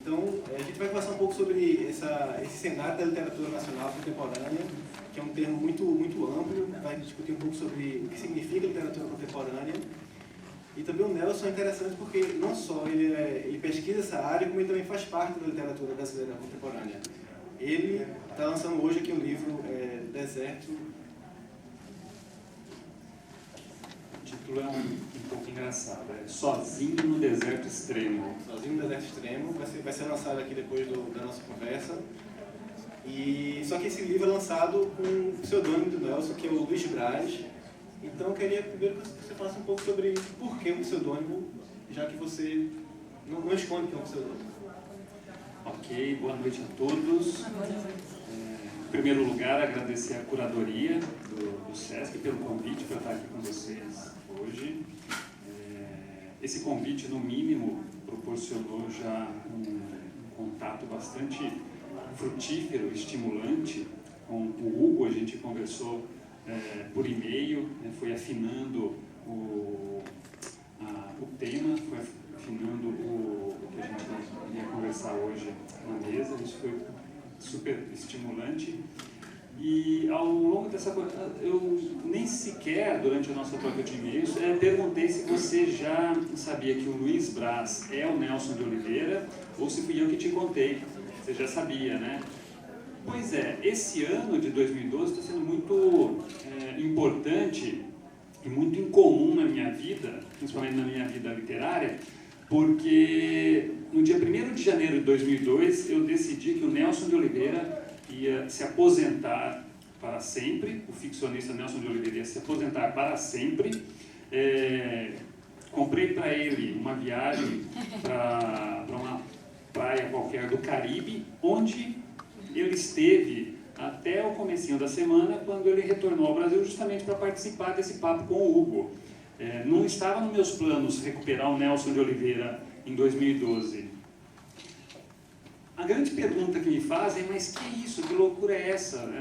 Então, a gente vai conversar um pouco sobre esse cenário da literatura nacional contemporânea, que é um termo muito amplo, vai discutir um pouco sobre o que significa literatura contemporânea. E também o Nelson é interessante porque não só ele pesquisa essa área, como ele também faz parte da literatura brasileira contemporânea. Ele está lançando hoje aqui um livro, Deserto. O título é um pouco engraçado, Sozinho no Deserto Extremo. Sozinho no Deserto Extremo, vai ser lançado aqui depois da nossa conversa. Só que esse livro é lançado com o pseudônimo do Nelson, que é o Luiz Braz. Então eu queria primeiro que você falasse um pouco sobre por que um pseudônimo, já que você não esconde que é um pseudônimo. Ok, boa noite a todos. Em primeiro lugar, agradecer a curadoria do SESC pelo convite para estar aqui com vocês hoje. Esse convite, no mínimo, proporcionou já um contato bastante frutífero, estimulante. Com o Hugo a gente conversou por e-mail, foi afinando o tema, foi afinando o que a gente ia conversar hoje na mesa. Isso foi super estimulante. E ao longo dessa coisa, eu nem sequer, durante a nossa troca de e-mails, perguntei se você já sabia que o Luiz Braz é o Nelson de Oliveira, ou se fui eu que te contei. Você já sabia, né? Pois é, esse ano de 2012 está sendo muito importante e muito incomum na minha vida, principalmente na minha vida literária, porque no dia 1º de janeiro de 2002 eu decidi que o Nelson de Oliveira ia se aposentar para sempre, o ficcionista Nelson de Oliveira ia se aposentar para sempre. Comprei para ele uma viagem para uma praia qualquer do Caribe, onde ele esteve até o comecinho da semana, quando ele retornou ao Brasil justamente para participar desse papo com o Hugo. Não estava nos meus planos recuperar o Nelson de Oliveira em 2012. A grande pergunta que me fazem é, mas que isso, que loucura é essa?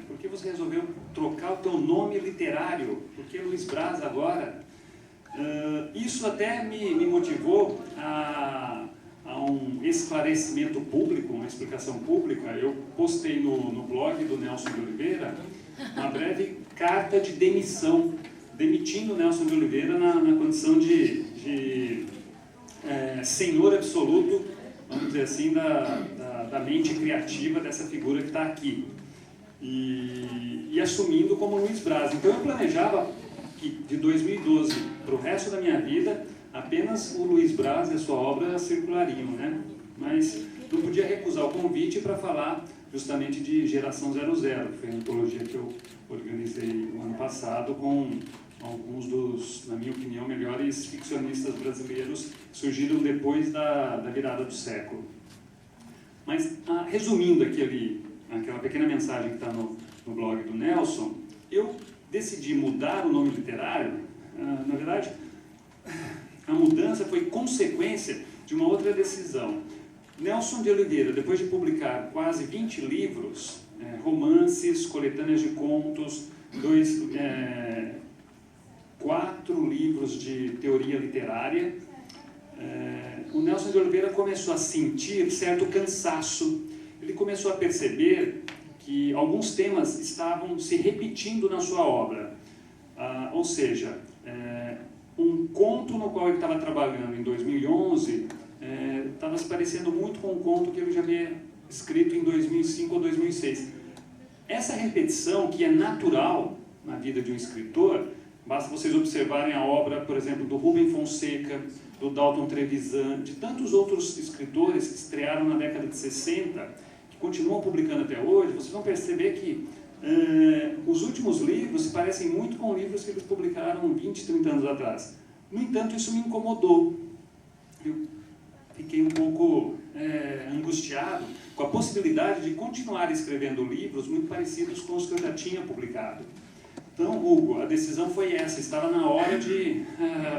Por que você resolveu trocar o teu nome literário? Por que Luiz Braz agora? Isso até me motivou a um esclarecimento público, uma explicação pública. Eu postei no blog do Nelson de Oliveira uma breve carta de demissão, demitindo o Nelson de Oliveira na condição de senhor absoluto, vamos dizer assim, da mente criativa dessa figura que está aqui. E assumindo como Luiz Braz. Então eu planejava que de 2012 para o resto da minha vida apenas o Luiz Braz e a sua obra circulariam, né? Mas não podia recusar o convite para falar justamente de Geração 00, que foi a antologia que eu organizei no ano passado com alguns dos, na minha opinião, melhores ficcionistas brasileiros que surgiram depois da virada do século. Mas, resumindo aquela pequena mensagem que está no blog do Nelson, eu decidi mudar o nome literário. Na verdade, a mudança foi consequência de uma outra decisão. Nelson de Oliveira, depois de publicar quase 20 livros, romances, coletâneas de contos, 4 livros de teoria literária, o Nelson de Oliveira começou a sentir certo cansaço. Ele começou a perceber que alguns temas estavam se repetindo na sua obra. Ou seja, um conto no qual ele estava trabalhando em 2011 estava se parecendo muito com um conto que ele já havia escrito em 2005 ou 2006. Essa repetição, que é natural na vida de um escritor, basta vocês observarem a obra, por exemplo, do Rubem Fonseca, do Dalton Trevisan, de tantos outros escritores que estrearam na década de 60, que continuam publicando até hoje. Vocês vão perceber que os últimos livros se parecem muito com livros que eles publicaram 20, 30 anos atrás. No entanto, isso me incomodou. Eu fiquei um pouco angustiado com a possibilidade de continuar escrevendo livros muito parecidos com os que eu já tinha publicado. Então, Hugo, a decisão foi essa. Estava na hora de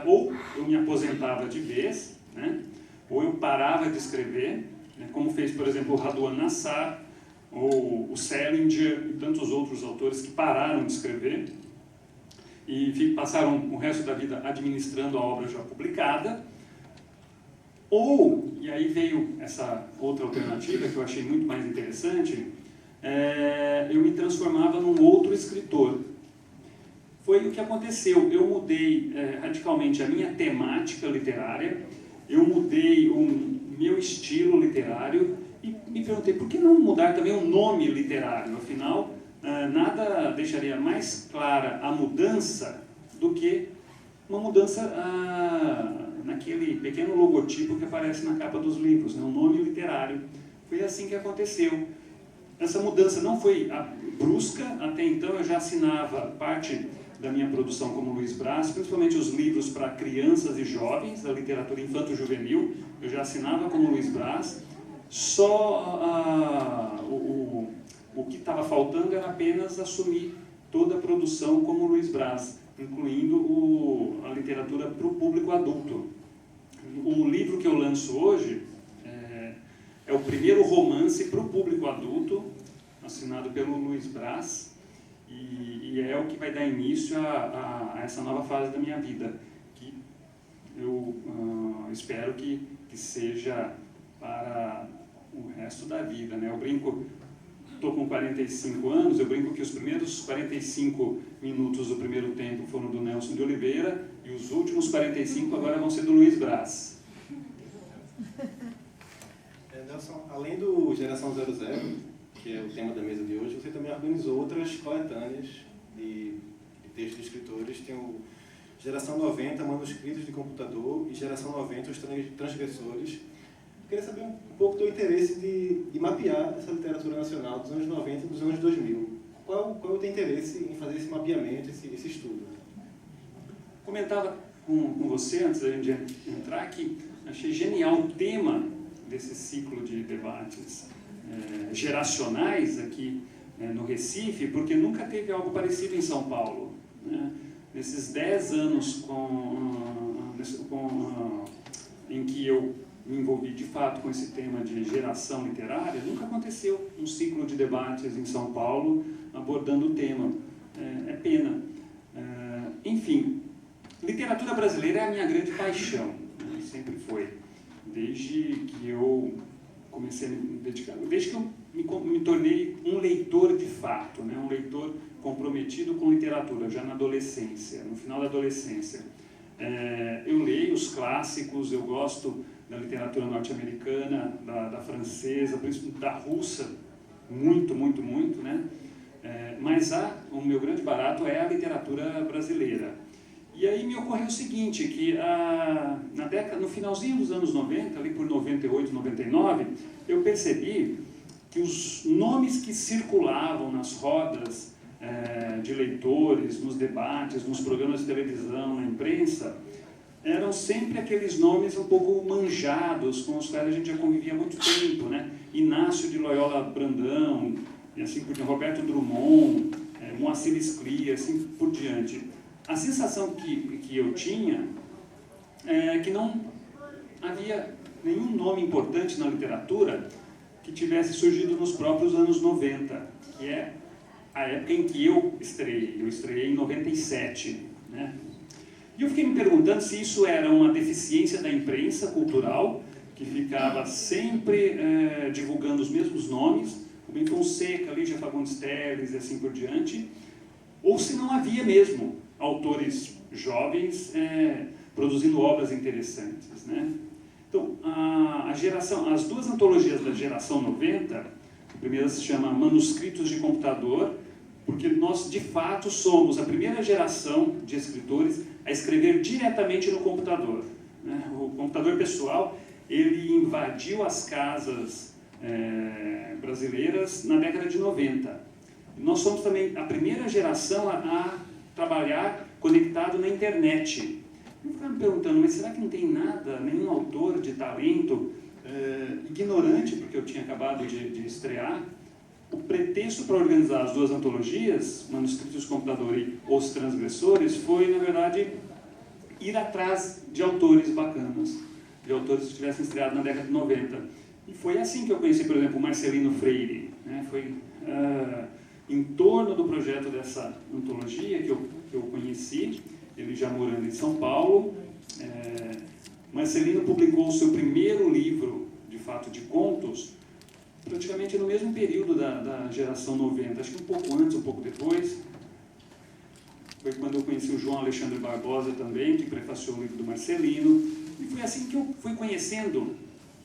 ou eu me aposentava de vez, né, ou eu parava de escrever, né, como fez, por exemplo, o Raduan Nassar, ou o Salinger e tantos outros autores que pararam de escrever e passaram o resto da vida administrando a obra já publicada. Ou, e e aí veio essa outra alternativa que eu achei muito mais interessante, eu me transformava num outro escritor. Foi o que aconteceu, eu mudei radicalmente a minha temática literária, eu mudei o meu estilo literário e me perguntei por que não mudar também o nome literário, afinal, nada deixaria mais clara a mudança do que uma mudança naquele pequeno logotipo que aparece na capa dos livros, né, o nome literário. Foi assim que aconteceu. Essa mudança não foi brusca, até então eu já assinava parte da minha produção como Luiz Braz, principalmente os livros para crianças e jovens, a literatura infanto-juvenil, eu já assinava como Luiz Braz, só o que estava faltando era apenas assumir toda a produção como Luiz Braz, incluindo a literatura para o público adulto. O livro que eu lanço hoje é o primeiro romance para o público adulto, assinado pelo Luiz Braz, e é o que vai dar início a essa nova fase da minha vida, que eu espero que seja para o resto da vida, né? Eu brinco, estou com 45 anos, eu brinco que os primeiros 45 minutos do primeiro tempo foram do Nelson de Oliveira e os últimos 45 agora vão ser do Luiz Braz. Nelson, além do Geração 00, que é o tema da mesa de hoje, você também organizou outras coletâneas de textos de escritores. Tem o Geração 90, Manuscritos de Computador, e Geração 90, Os Transgressores. Eu queria saber um pouco do teu interesse de mapear essa literatura nacional dos anos 90 e dos anos 2000. Qual é o teu interesse em fazer esse mapeamento, esse estudo? Comentava com você, antes da gente entrar, que achei genial o tema desse ciclo de debates geracionais aqui no Recife, porque nunca teve algo parecido em São Paulo, né? Nesses 10 anos em que eu me envolvi de fato com esse tema de geração literária, nunca aconteceu um ciclo de debates em São Paulo abordando o tema. É pena. Enfim, literatura brasileira é a minha grande paixão, né? Sempre foi. Desde que eu comecei a me dedicar, desde que eu me tornei um leitor de fato, né? Um leitor comprometido com literatura, já na adolescência, no final da adolescência. Eu leio os clássicos, eu gosto da literatura norte-americana, da francesa, principalmente da russa, muito, muito, muito, né? Mas o meu grande barato é a literatura brasileira. E aí me ocorreu o seguinte, que no finalzinho dos anos 90, ali por 98, 99, eu percebi que os nomes que circulavam nas rodas de leitores, nos debates, nos programas de televisão, na imprensa, eram sempre aqueles nomes um pouco manjados, com os quais a gente já convivia há muito tempo, né? Inácio de Loyola Brandão, e assim por diante, Roberto Drummond, Moacir Sclia, assim por diante. A sensação que eu tinha é que não havia nenhum nome importante na literatura que tivesse surgido nos próprios anos 90, que é a época em que eu estreiei. Eu estreiei em 97, né? E eu fiquei me perguntando se isso era uma deficiência da imprensa cultural, que ficava sempre divulgando os mesmos nomes, Rubem Fonseca, Lígia Fagundes Telles e assim por diante, ou se não havia mesmo autores jovens produzindo obras interessantes, né? Então, as duas antologias da geração 90, a primeira se chama Manuscritos de Computador, porque nós, de fato, somos a primeira geração de escritores a escrever diretamente no computador, né? O computador pessoal, ele invadiu as casas brasileiras na década de 90. Nós somos também a primeira geração a trabalhar conectado na internet. Eu ficava me perguntando, mas será que não tem nada, nenhum autor de talento ignorante, porque eu tinha acabado de estrear? O pretexto para organizar as duas antologias, Manuscritos de Computador e Os Transgressores, foi, na verdade, ir atrás de autores bacanas, de autores que tivessem estreado na década de 90. E foi assim que eu conheci, por exemplo, o Marcelino Freire, né? Foi em torno do projeto dessa antologia que eu conheci, ele já morando em São Paulo, Marcelino publicou o seu primeiro livro, de fato, de contos, praticamente no mesmo período da geração 90, acho que um pouco antes, um pouco depois. Foi quando eu conheci o João Alexandre Barbosa também, que prefaciou o livro do Marcelino, e foi assim que eu fui conhecendo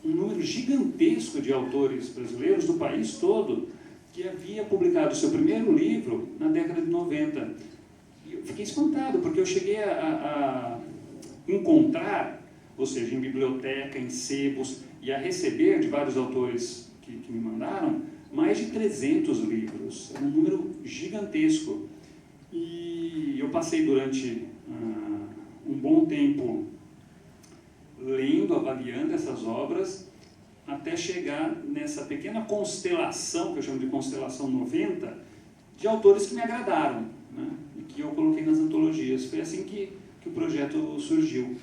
um número gigantesco de autores brasileiros do país todo, que havia publicado o seu primeiro livro na década de 90. E eu fiquei espantado, porque eu cheguei a encontrar, ou seja, em biblioteca, em sebos, e a receber de vários autores que me mandaram, mais de 300 livros. Era um número gigantesco. E eu passei durante um bom tempo lendo, avaliando essas obras, até chegar nessa pequena constelação, que eu chamo de constelação 90, de autores que me agradaram, né? E que eu coloquei nas antologias. Foi assim que o projeto surgiu.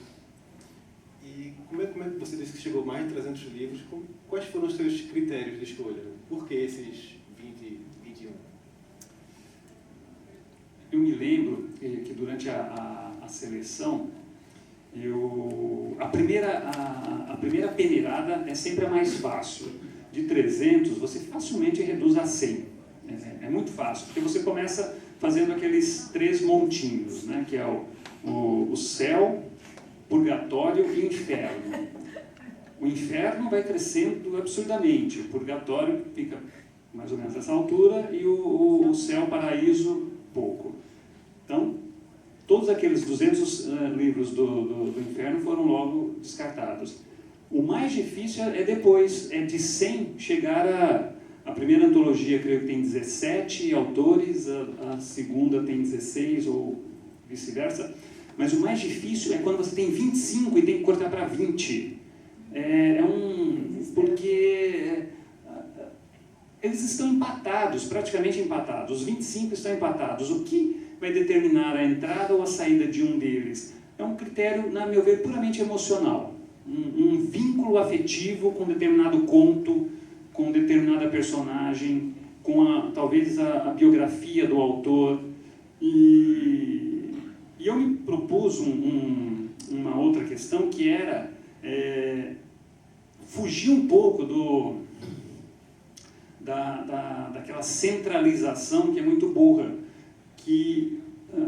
E como é que você disse que chegou a mais de 300 livros? Quais foram os seus critérios de escolha? Por que esses 20, 21? Eu me lembro que durante a seleção, a primeira peneirada é sempre a mais fácil. De 300, você facilmente reduz a 100. É muito fácil, porque você começa fazendo aqueles 3 montinhos, né, que é o céu, purgatório e inferno. O inferno vai crescendo absurdamente, o purgatório fica mais ou menos nessa altura e o céu, paraíso, pouco. Então, todos aqueles 200 livros do inferno foram logo descartados. O mais difícil é depois, é de 100 chegar a primeira antologia, creio que tem 17 autores, a segunda tem 16 ou vice-versa, mas o mais difícil é quando você tem 25 e tem que cortar para 20. Porque eles estão empatados, praticamente empatados, os 25 estão empatados. O que vai determinar a entrada ou a saída de um deles? É um critério, na meu ver, puramente emocional. Um vínculo afetivo com determinado conto, com determinada personagem, com talvez a biografia do autor. E eu me propus uma outra questão, que era fugir um pouco daquela centralização que é muito burra, que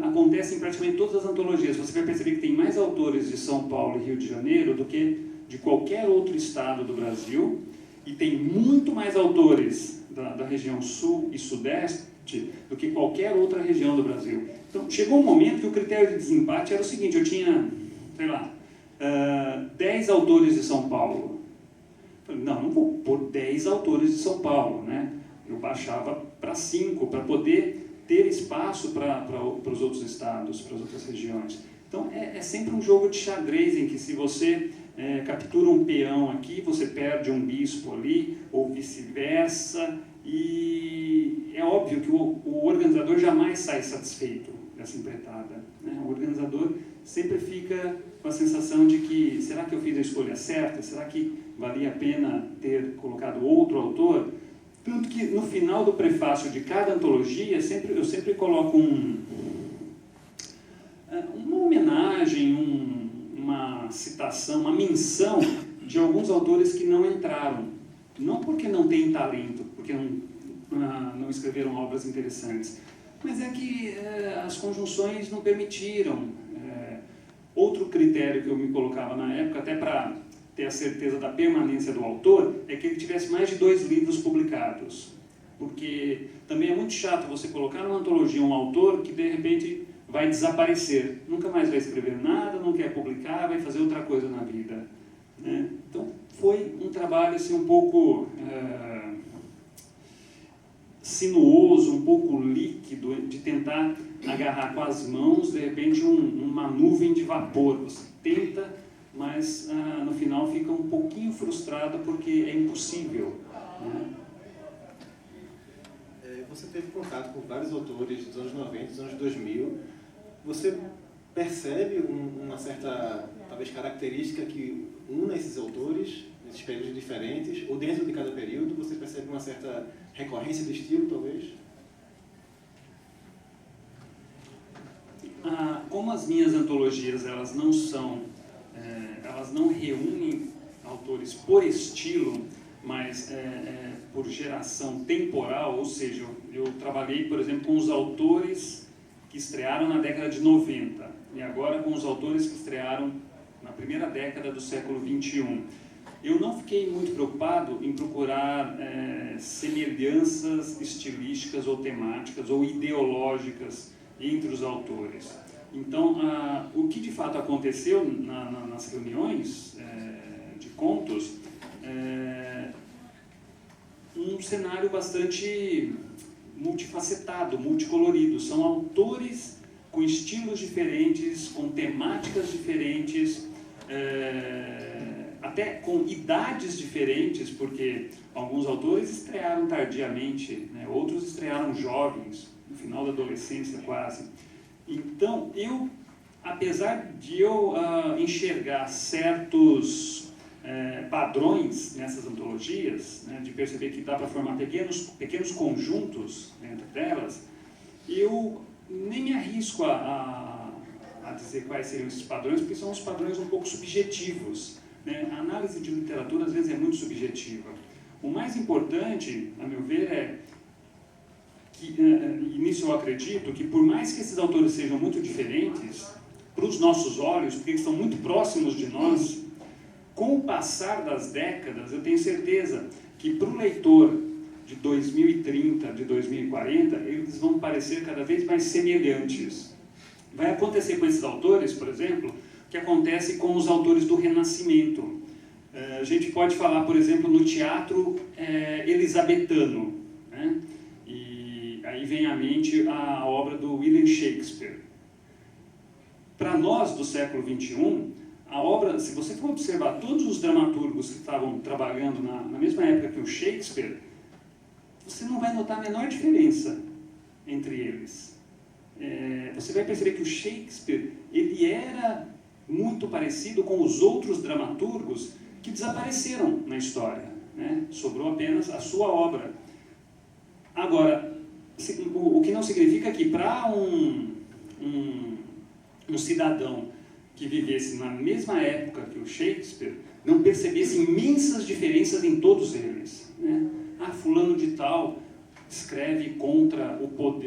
acontece em praticamente todas as antologias. Você vai perceber que tem mais autores de São Paulo e Rio de Janeiro do que de qualquer outro estado do Brasil, e tem muito mais autores da região sul e sudeste do que qualquer outra região do Brasil. Então, chegou um momento que o critério de desempate era o seguinte: eu tinha, sei lá, 10 autores de São Paulo. Eu falei, não vou pôr 10 autores de São Paulo, né? Eu baixava para 5, para poder ter espaço para os outros estados, para as outras regiões. Então, é sempre um jogo de xadrez em que, se você captura um peão aqui, você perde um bispo ali, ou vice-versa, e é óbvio que o organizador jamais sai satisfeito dessa empreitada, né? O organizador sempre fica com a sensação de que, será que eu fiz a escolha certa? Será que valia a pena ter colocado outro autor? Tanto que no final do prefácio de cada antologia, eu sempre coloco uma homenagem, uma citação, uma menção de alguns autores que não entraram. Não porque não têm talento, porque não escreveram obras interessantes, mas é que as conjunções não permitiram. Outro critério que eu me colocava na época, até para ter a certeza da permanência do autor, é que ele tivesse mais de 2 livros publicados. Porque também é muito chato você colocar numa antologia um autor que de repente vai desaparecer, nunca mais vai escrever nada, não quer publicar, vai fazer outra coisa na vida, né? Então foi um trabalho assim, um pouco sinuoso, um pouco líquido, de tentar agarrar com as mãos, de repente, uma nuvem de vapor. Você tenta, mas no final fica um pouquinho frustrado porque é impossível, né? Você teve contato com vários autores dos anos 90, dos anos 2000. Você percebe uma certa, talvez, característica que una esses autores nesses períodos diferentes, ou dentro de cada período, você percebe uma certa recorrência de estilo, talvez? Como as minhas antologias elas não são elas não reúnem autores por estilo, mas por geração temporal, ou seja, eu trabalhei, por exemplo, com os autores que estrearam na década de 90 e agora com os autores que estrearam na primeira década do século XXI. Eu não fiquei muito preocupado em procurar semelhanças estilísticas ou temáticas ou ideológicas entre os autores. Então, o que de fato aconteceu nas reuniões de contos, um cenário bastante multifacetado, multicolorido. São autores com estilos diferentes, com temáticas diferentes, até com idades diferentes, porque alguns autores estrearam tardiamente, né? Outros estrearam jovens, no final da adolescência quase. Então, apesar de eu enxergar certos padrões nessas antologias, né, de perceber que dá para formar pequenos conjuntos dentro delas, eu nem me arrisco a dizer quais seriam esses padrões, porque são uns padrões um pouco subjetivos, né? A análise de literatura às vezes é muito subjetiva. O mais importante, a meu ver, é que, e nisso eu acredito, que por mais que esses autores sejam muito diferentes, para os nossos olhos, porque eles são muito próximos de nós, com o passar das décadas, eu tenho certeza que para o leitor de 2030, de 2040, eles vão parecer cada vez mais semelhantes. Vai acontecer com esses autores, por exemplo, o que acontece com os autores do Renascimento. A gente pode falar, por exemplo, no teatro elisabetano, né? E aí vem à mente a obra do William Shakespeare. Para nós do século XXI, a obra, se você for observar todos os dramaturgos que estavam trabalhando na mesma época que o Shakespeare, você não vai notar a menor diferença entre eles. Você vai perceber que o Shakespeare, ele era muito parecido com os outros dramaturgos que desapareceram na história, né? Sobrou apenas a sua obra. Agora, o que não significa que para um cidadão que vivesse na mesma época que o Shakespeare não percebesse imensas diferenças em todos eles, né? Fulano de tal escreve contra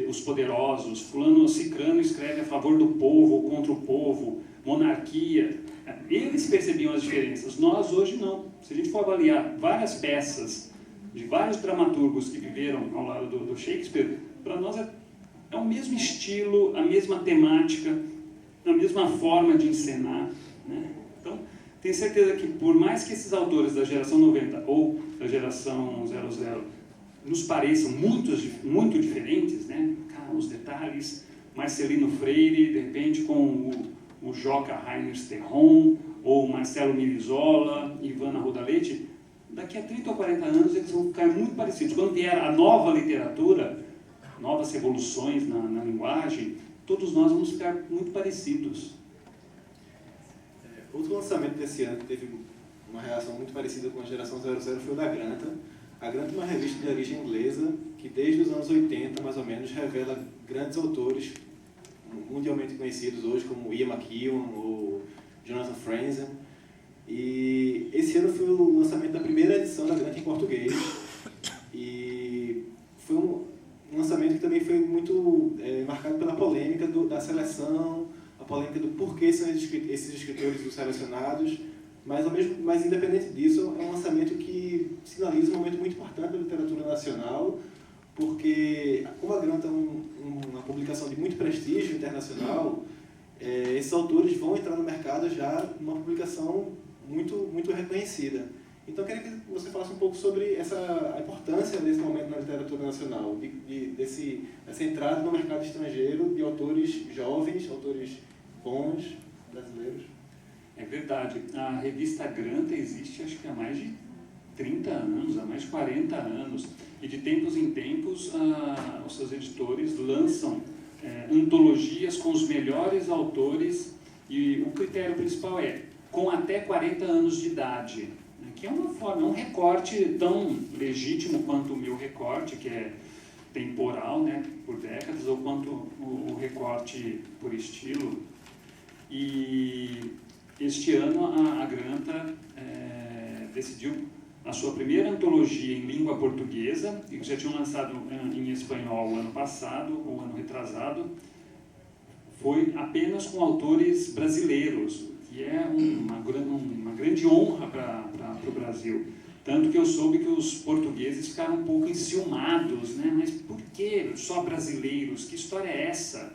os poderosos, fulano cicrano escreve a favor do povo ou contra o povo, monarquia. Eles percebiam as diferenças, nós hoje não. Se a gente for avaliar várias peças de vários dramaturgos que viveram ao lado do Shakespeare, para nós é o mesmo estilo, a mesma temática, a mesma forma de encenar, né? Então, tenho certeza que por mais que esses autores da geração 90 ou da geração 00 nos pareçam muito diferentes, né? Os detalhes, Marcelino Freire, de repente com o Joca Rainer Terron, ou Marcelo Mirizola, Ivana Rodaletti, daqui a 30 ou 40 anos eles vão ficar muito parecidos. Quando vier a nova literatura, novas revoluções na linguagem, todos nós vamos ficar muito parecidos. Outro lançamento desse ano que teve uma reação muito parecida com a geração 00 foi o da Granta. A Granta é uma revista de origem inglesa que desde os anos 80, mais ou menos, revela grandes autores mundialmente conhecidos hoje, como Ian McEwan ou Jonathan Franzen. E esse ano foi o lançamento da primeira edição da Granta em português. E foi um lançamento que também foi muito marcado pela polêmica da seleção, a polêmica do porquê são esses escritores os selecionados, mas independente disso, é um lançamento que sinaliza um momento muito importante da literatura nacional, porque como a Granta é uma publicação de muito prestígio internacional, esses autores vão entrar no mercado já numa publicação muito reconhecida. Então, eu queria que você falasse um pouco sobre a importância desse momento na literatura nacional, dessa entrada no mercado estrangeiro de autores jovens, autores bons, brasileiros. É verdade. A revista Granta existe, acho que há mais de 30 anos, há mais de 40 anos. E de tempos em tempos, os seus editores lançam antologias com os melhores autores. E o critério principal é com até 40 anos de idade, que é uma forma, é um recorte tão legítimo quanto o meu recorte, que é temporal, né, por décadas, ou quanto o recorte por estilo. E este ano a Granta decidiu a sua primeira antologia em língua portuguesa, e que já tinham lançado em espanhol o ano passado, ou ano retrasado, foi apenas com autores brasileiros, que é uma grande honra para o Brasil. Tanto que eu soube que os portugueses ficaram um pouco enciumados, né? Mas por que só brasileiros? Que história é essa?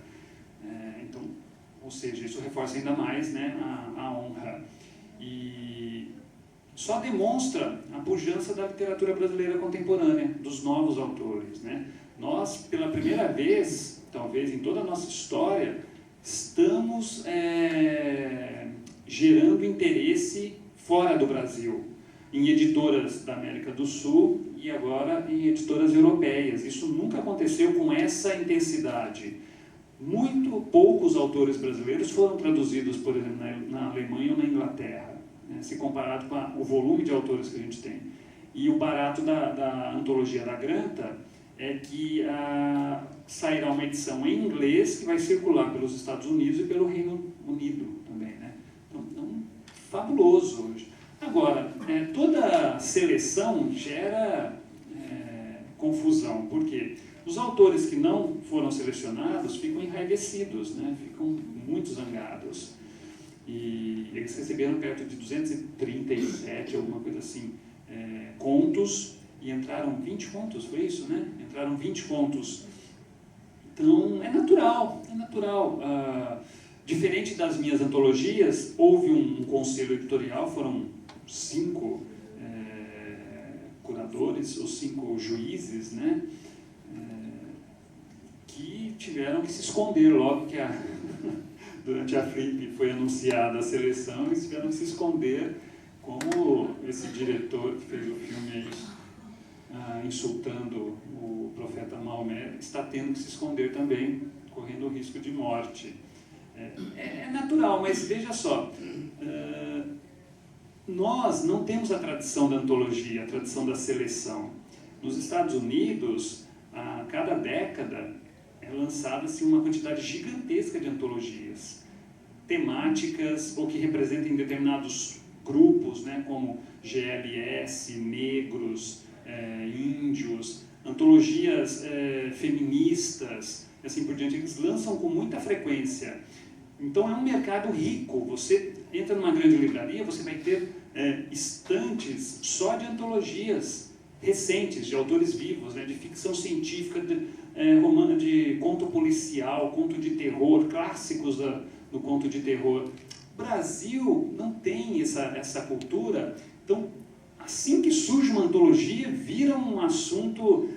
Então, ou seja, isso reforça ainda mais, né, a honra. E só demonstra a pujança da literatura brasileira contemporânea, dos novos autores, né? Nós, pela primeira vez, talvez em toda a nossa história, estamos gerando interesse fora do Brasil, em editoras da América do Sul e agora em editoras europeias. Isso nunca aconteceu com essa intensidade. Muito poucos autores brasileiros foram traduzidos, por exemplo, na Alemanha ou na Inglaterra, né, se comparado com o volume de autores que a gente tem. E o barato da antologia da Granta é que sairá uma edição em inglês que vai circular pelos Estados Unidos e pelo Reino Unido também, né? Então, fabuloso. Agora, toda seleção gera confusão, porque os autores que não foram selecionados ficam enraivecidos, né? Ficam muito zangados. E eles receberam perto de 237, alguma coisa assim, contos, e entraram 20 contos, foi isso, né? Entraram 20 contos. Então, é natural, é natural. Diferente das minhas antologias, houve um conselho editorial, foram 5 curadores, ou 5 juízes, né? Que tiveram que se esconder logo que durante a Flip foi anunciada a seleção, eles tiveram que se esconder, como esse diretor que fez o filme aí, insultando o profeta Maomé, está tendo que se esconder também, correndo o risco de morte. É natural, mas veja só, nós não temos a tradição da antologia, a tradição da seleção. Nos Estados Unidos, a cada década é lançada-se uma quantidade gigantesca de antologias temáticas ou que representem determinados grupos, né, como GLS, negros, índios, antologias feministas, assim por diante. Eles lançam com muita frequência. Então é um mercado rico. Você entra numa grande livraria, você vai ter estantes só de antologias recentes, de autores vivos, né, de ficção científica, de conto policial, conto de terror, clássicos do conto de terror. O Brasil não tem essa cultura, então assim que surge uma antologia, vira um assunto,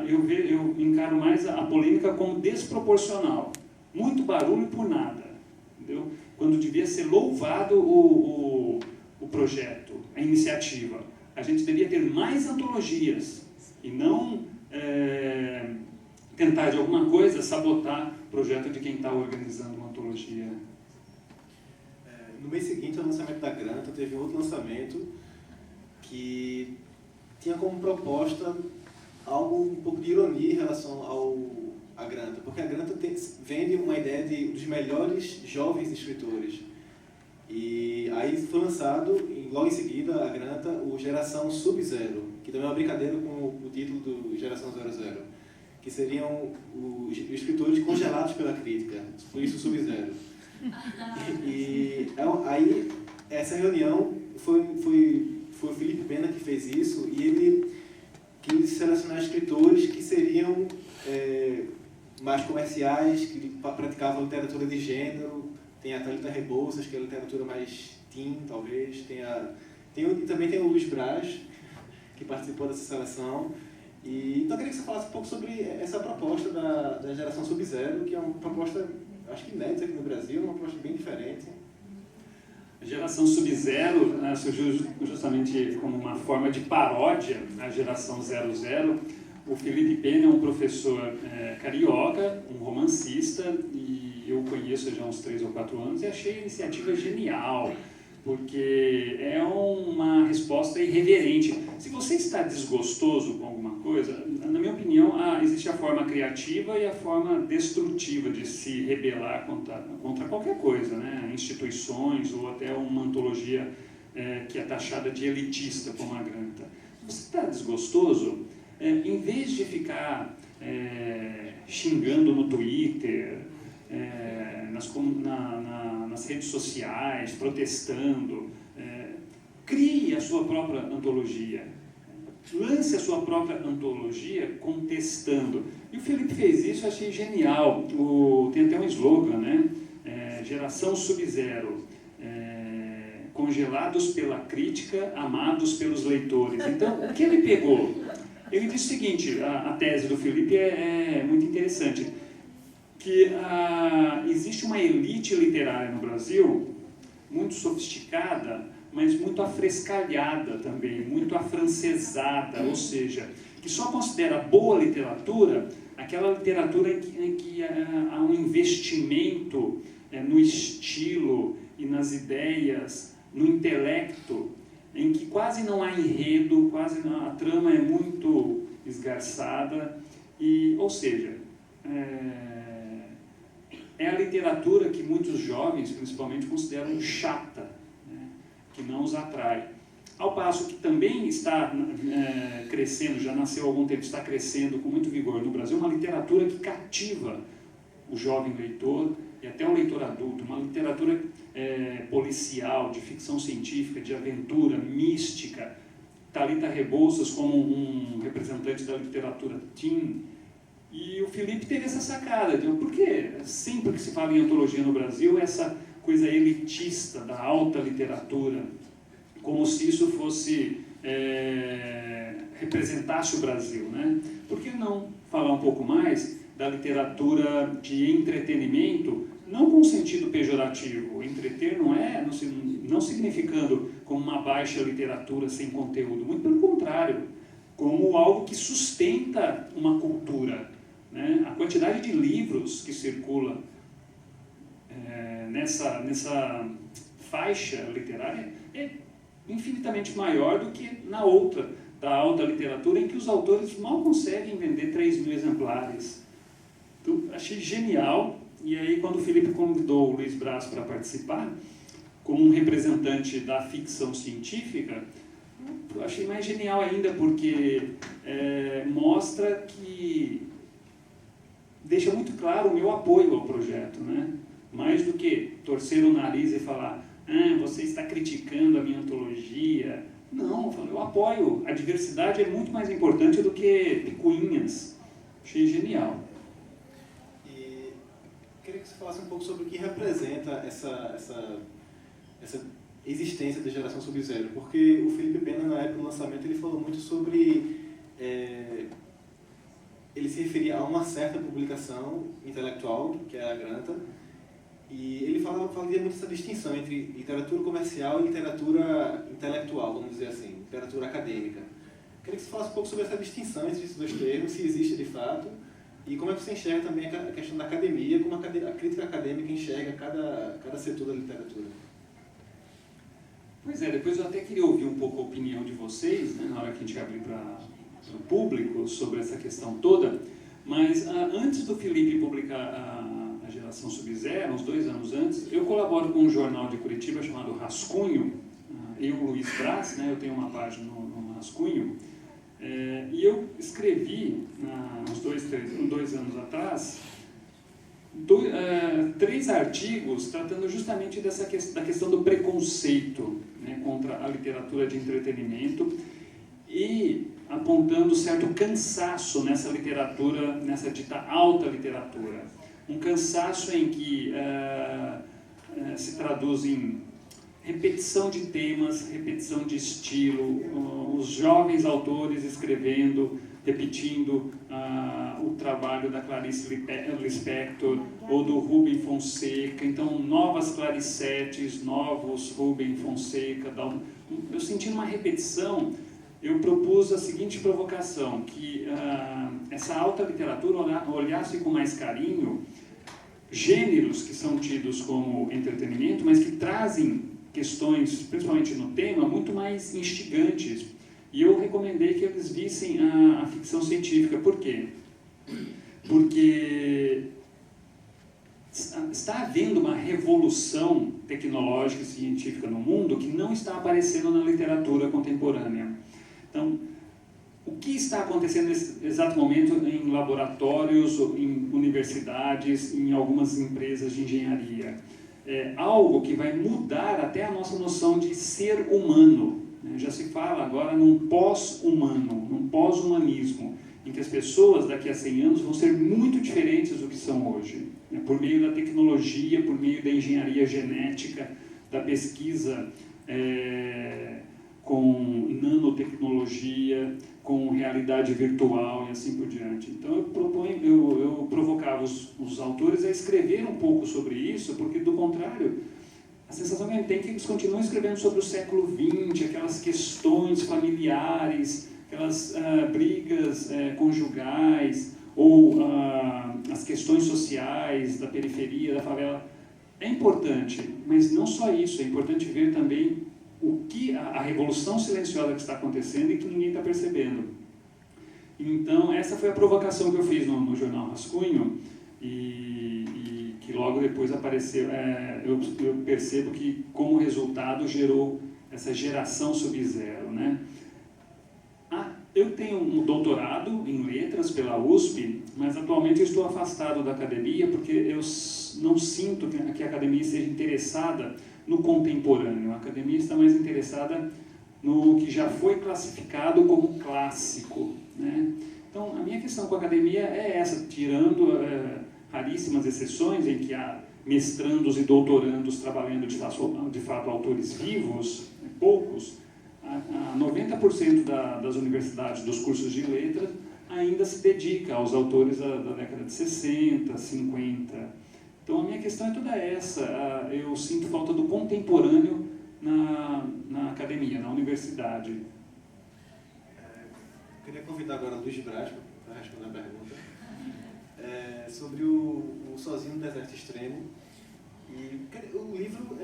eu encaro mais a polêmica como desproporcional. Muito barulho por nada, entendeu? Quando devia ser louvado o projeto, a iniciativa. A gente devia ter mais antologias e não tentar de alguma coisa sabotar o projeto de quem está organizando uma antologia. No mês seguinte ao lançamento da Granta, teve outro lançamento que tinha como proposta algo um pouco de ironia em relação à Granta, porque a Granta vende uma ideia dos melhores jovens escritores. E aí foi lançado, logo em seguida, a Granta, o Geração Sub-Zero, que também é uma brincadeira com o título do Geração 00, que seriam os escritores congelados pela crítica, por isso Sub-Zero. E aí, essa reunião, foi o Felipe Pena que fez isso, e ele quis selecionar escritores que seriam mais comerciais, que praticavam literatura de gênero. Tem a Thalita Rebouças, que é a literatura mais teen, talvez. Também tem o Luiz Braz, que participou dessa seleção. Então eu queria que você falasse um pouco sobre essa proposta da Geração Sub-Zero, que é uma proposta, acho que inédita aqui no Brasil, uma proposta bem diferente. A Geração Sub-Zero surgiu justamente como uma forma de paródia à Geração 00. O Felipe Pena é um professor carioca, um romancista, e eu o conheço já há uns 3 ou 4 anos e achei a iniciativa genial. porque é uma resposta irreverente. Se você está desgostoso com alguma coisa, na minha opinião, existe a forma criativa e a forma destrutiva de se rebelar contra qualquer coisa, né? Instituições ou até uma antologia que é taxada de elitista, como a Granta. Se você está desgostoso, em vez de ficar xingando no Twitter, nas redes sociais, protestando, crie a sua própria antologia, lance a sua própria antologia contestando. E o Felipe fez isso, eu achei genial. Tem até um slogan, né? Geração Sub-Zero, congelados pela crítica, amados pelos leitores. Então, o que ele pegou? Ele disse o seguinte, a tese do Felipe é muito interessante, que existe uma elite literária no Brasil, muito sofisticada, mas muito afrescalhada também, muito afrancesada, ou seja, que só considera boa literatura aquela literatura em que há um investimento no estilo e nas ideias, no intelecto, em que quase não há enredo, a trama é muito esgarçada, ou seja, é a literatura que muitos jovens, principalmente, consideram chata, né, que não os atrai. Ao passo que também está crescendo, já nasceu há algum tempo, está crescendo com muito vigor no Brasil, uma literatura que cativa o jovem leitor e até o leitor adulto, uma literatura policial, de ficção científica, de aventura, mística. Thalita Rebouças como um representante da literatura teen. E o Felipe teve essa sacada, de por que sempre que se fala em antologia no Brasil, essa coisa elitista da alta literatura, como se isso fosse, representasse o Brasil, né? Por que não falar um pouco mais da literatura de entretenimento, não com sentido pejorativo? Entreter não significando como uma baixa literatura sem conteúdo, muito pelo contrário, como algo que sustenta uma cultura, né? A quantidade de livros que circula nessa faixa literária é infinitamente maior do que na outra, da alta literatura, em que os autores mal conseguem vender 3.000 exemplares. Então, achei genial. E aí, quando o Felipe convidou o Luiz Braz para participar, como um representante da ficção científica, eu achei mais genial ainda, porque mostra que deixa muito claro o meu apoio ao projeto, né? Mais do que torcer o nariz e falar, você está criticando a minha antologia. Não, eu apoio. A diversidade é muito mais importante do que picuinhas. Achei genial. E queria que você falasse um pouco sobre o que representa essa existência da geração Sub-Zero, porque o Felipe Pena, na época do lançamento, ele falou muito sobre... ele se referia a uma certa publicação intelectual, que é a Granta, e ele fazia muito essa distinção entre literatura comercial e literatura intelectual, vamos dizer assim, literatura acadêmica. Queria que você falasse um pouco sobre essa distinção entre esses dois termos, se existe de fato, e como é que você enxerga também a questão da academia, como a crítica acadêmica enxerga cada setor da literatura. Pois depois eu até queria ouvir um pouco a opinião de vocês, né, na hora que a gente abrir para o público sobre essa questão toda, mas antes do Felipe publicar a Geração Sub-Zero, uns 2 anos antes, eu colaboro com um jornal de Curitiba chamado Rascunho, eu, Luiz Braz, né, eu tenho uma página no Rascunho, e eu escrevi, uns 2 anos atrás, 3 artigos tratando justamente da questão do preconceito, né, contra a literatura de entretenimento e apontando certo cansaço nessa literatura, nessa dita alta literatura. Um cansaço em que se traduz em repetição de temas, repetição de estilo, os jovens autores escrevendo, repetindo o trabalho da Clarice Lispector ou do Rubem Fonseca. Então, novas Claricettes, novos Rubem Fonseca. Eu senti uma repetição. Eu propus a seguinte provocação, que essa alta literatura olhasse com mais carinho gêneros que são tidos como entretenimento, mas que trazem questões, principalmente no tema, muito mais instigantes. E eu recomendei que eles vissem a ficção científica. Por quê? Porque está havendo uma revolução tecnológica e científica no mundo que não está aparecendo na literatura contemporânea. Então, o que está acontecendo nesse exato momento em laboratórios, em universidades, em algumas empresas de engenharia? É algo que vai mudar até a nossa noção de ser humano. Já se fala agora num pós-humano, num pós-humanismo, em que as pessoas daqui a 100 anos vão ser muito diferentes do que são hoje, por meio da tecnologia, por meio da engenharia genética, da pesquisa com nanotecnologia, com realidade virtual e assim por diante. Então eu provocava os autores a escrever um pouco sobre isso, porque do contrário, a sensação que a gente tem é que eles continuam escrevendo sobre o século XX, aquelas questões familiares, aquelas brigas conjugais, ou as questões sociais da periferia, da favela. É importante, mas não só isso, é importante ver também o que a revolução silenciosa que está acontecendo e que ninguém está percebendo. Então, essa foi a provocação que eu fiz no jornal Rascunho, e que logo depois apareceu. Eu percebo que, como resultado, gerou essa geração sub-zero, né? Eu tenho um doutorado em letras pela USP, mas atualmente eu estou afastado da academia porque eu não sinto que a academia seja interessada no contemporâneo. A academia está mais interessada no que já foi classificado como clássico, né? Então, a minha questão com a academia é essa, tirando raríssimas exceções em que há mestrandos e doutorandos trabalhando de fato autores vivos, poucos. 90% das universidades, dos cursos de letras, ainda se dedica aos autores da década de 60, 50. Então, a minha questão é toda essa. Eu sinto falta do contemporâneo na academia, na universidade. Eu queria convidar agora o Luiz Braz para responder a pergunta sobre o Sozinho no Deserto Extremo. E o livro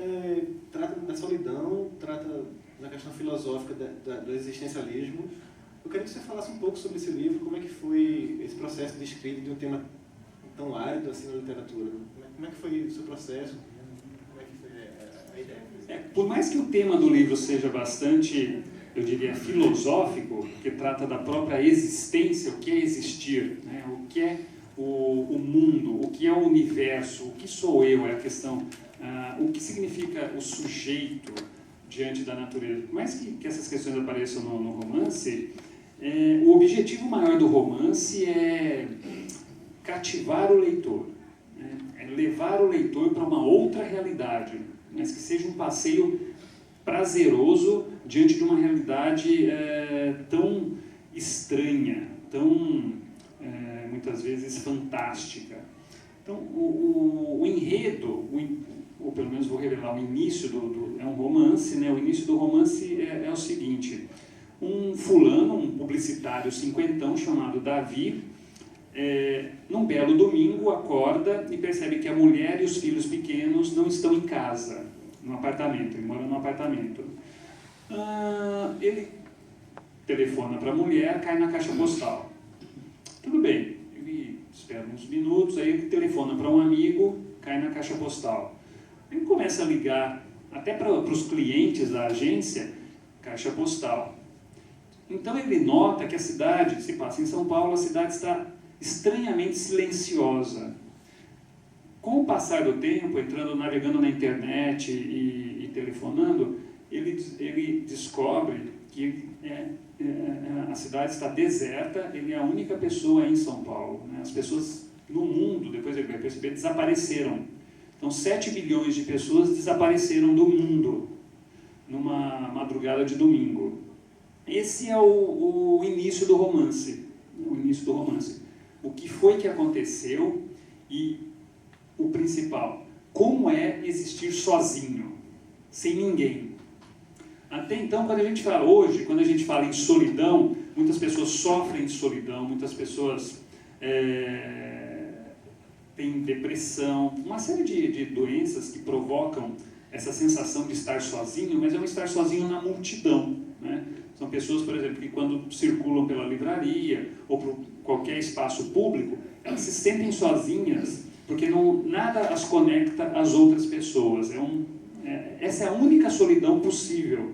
trata da solidão, trata da questão filosófica do existencialismo. Eu queria que você falasse um pouco sobre esse livro, como é que foi esse processo de escrita de um tema tão árido assim na literatura. Como é que foi o seu processo? Como é que foi a ideia? Por mais que o tema do livro seja bastante, eu diria, filosófico, que trata da própria existência, o que é existir, né? O que é o mundo, o que é o universo, o que sou eu, é a questão, o que significa o sujeito diante da natureza. Por mais que essas questões apareçam no romance, o objetivo maior do romance é cativar o leitor, né? É levar o leitor para uma outra realidade, mas que seja um passeio prazeroso diante de uma realidade tão estranha, tão muitas vezes fantástica. Então, o enredo, ou pelo menos vou revelar o início é um romance, né? O início do romance é o seguinte: um fulano, um publicitário cinquentão chamado Davi, num belo domingo acorda e percebe que a mulher e os filhos pequenos não estão em casa, no apartamento, ele mora num apartamento. Ele telefona para a mulher, cai na caixa postal. Tudo bem, ele espera uns minutos, aí ele telefona para um amigo, cai na caixa postal. Ele começa a ligar até para os clientes da agência, caixa postal. Então ele nota que a cidade, se passa em São Paulo, a cidade está estranhamente silenciosa. Com o passar do tempo, navegando na internet e telefonando, ele descobre que a cidade está deserta, ele é a única pessoa em São Paulo, né? As pessoas no mundo, depois ele vai perceber, desapareceram. Então, 7 bilhões de pessoas desapareceram do mundo numa madrugada de domingo. Esse é o início do romance. O início do romance. O que foi que aconteceu e o principal, como é existir sozinho, sem ninguém. Até então, quando a gente fala em solidão, muitas pessoas sofrem de solidão, muitas pessoas têm depressão, uma série de doenças que provocam essa sensação de estar sozinho, mas é um estar sozinho na multidão, né? São pessoas, por exemplo, que quando circulam pela livraria ou por qualquer espaço público, elas se sentem sozinhas, porque nada as conecta às outras pessoas. Essa é a única solidão possível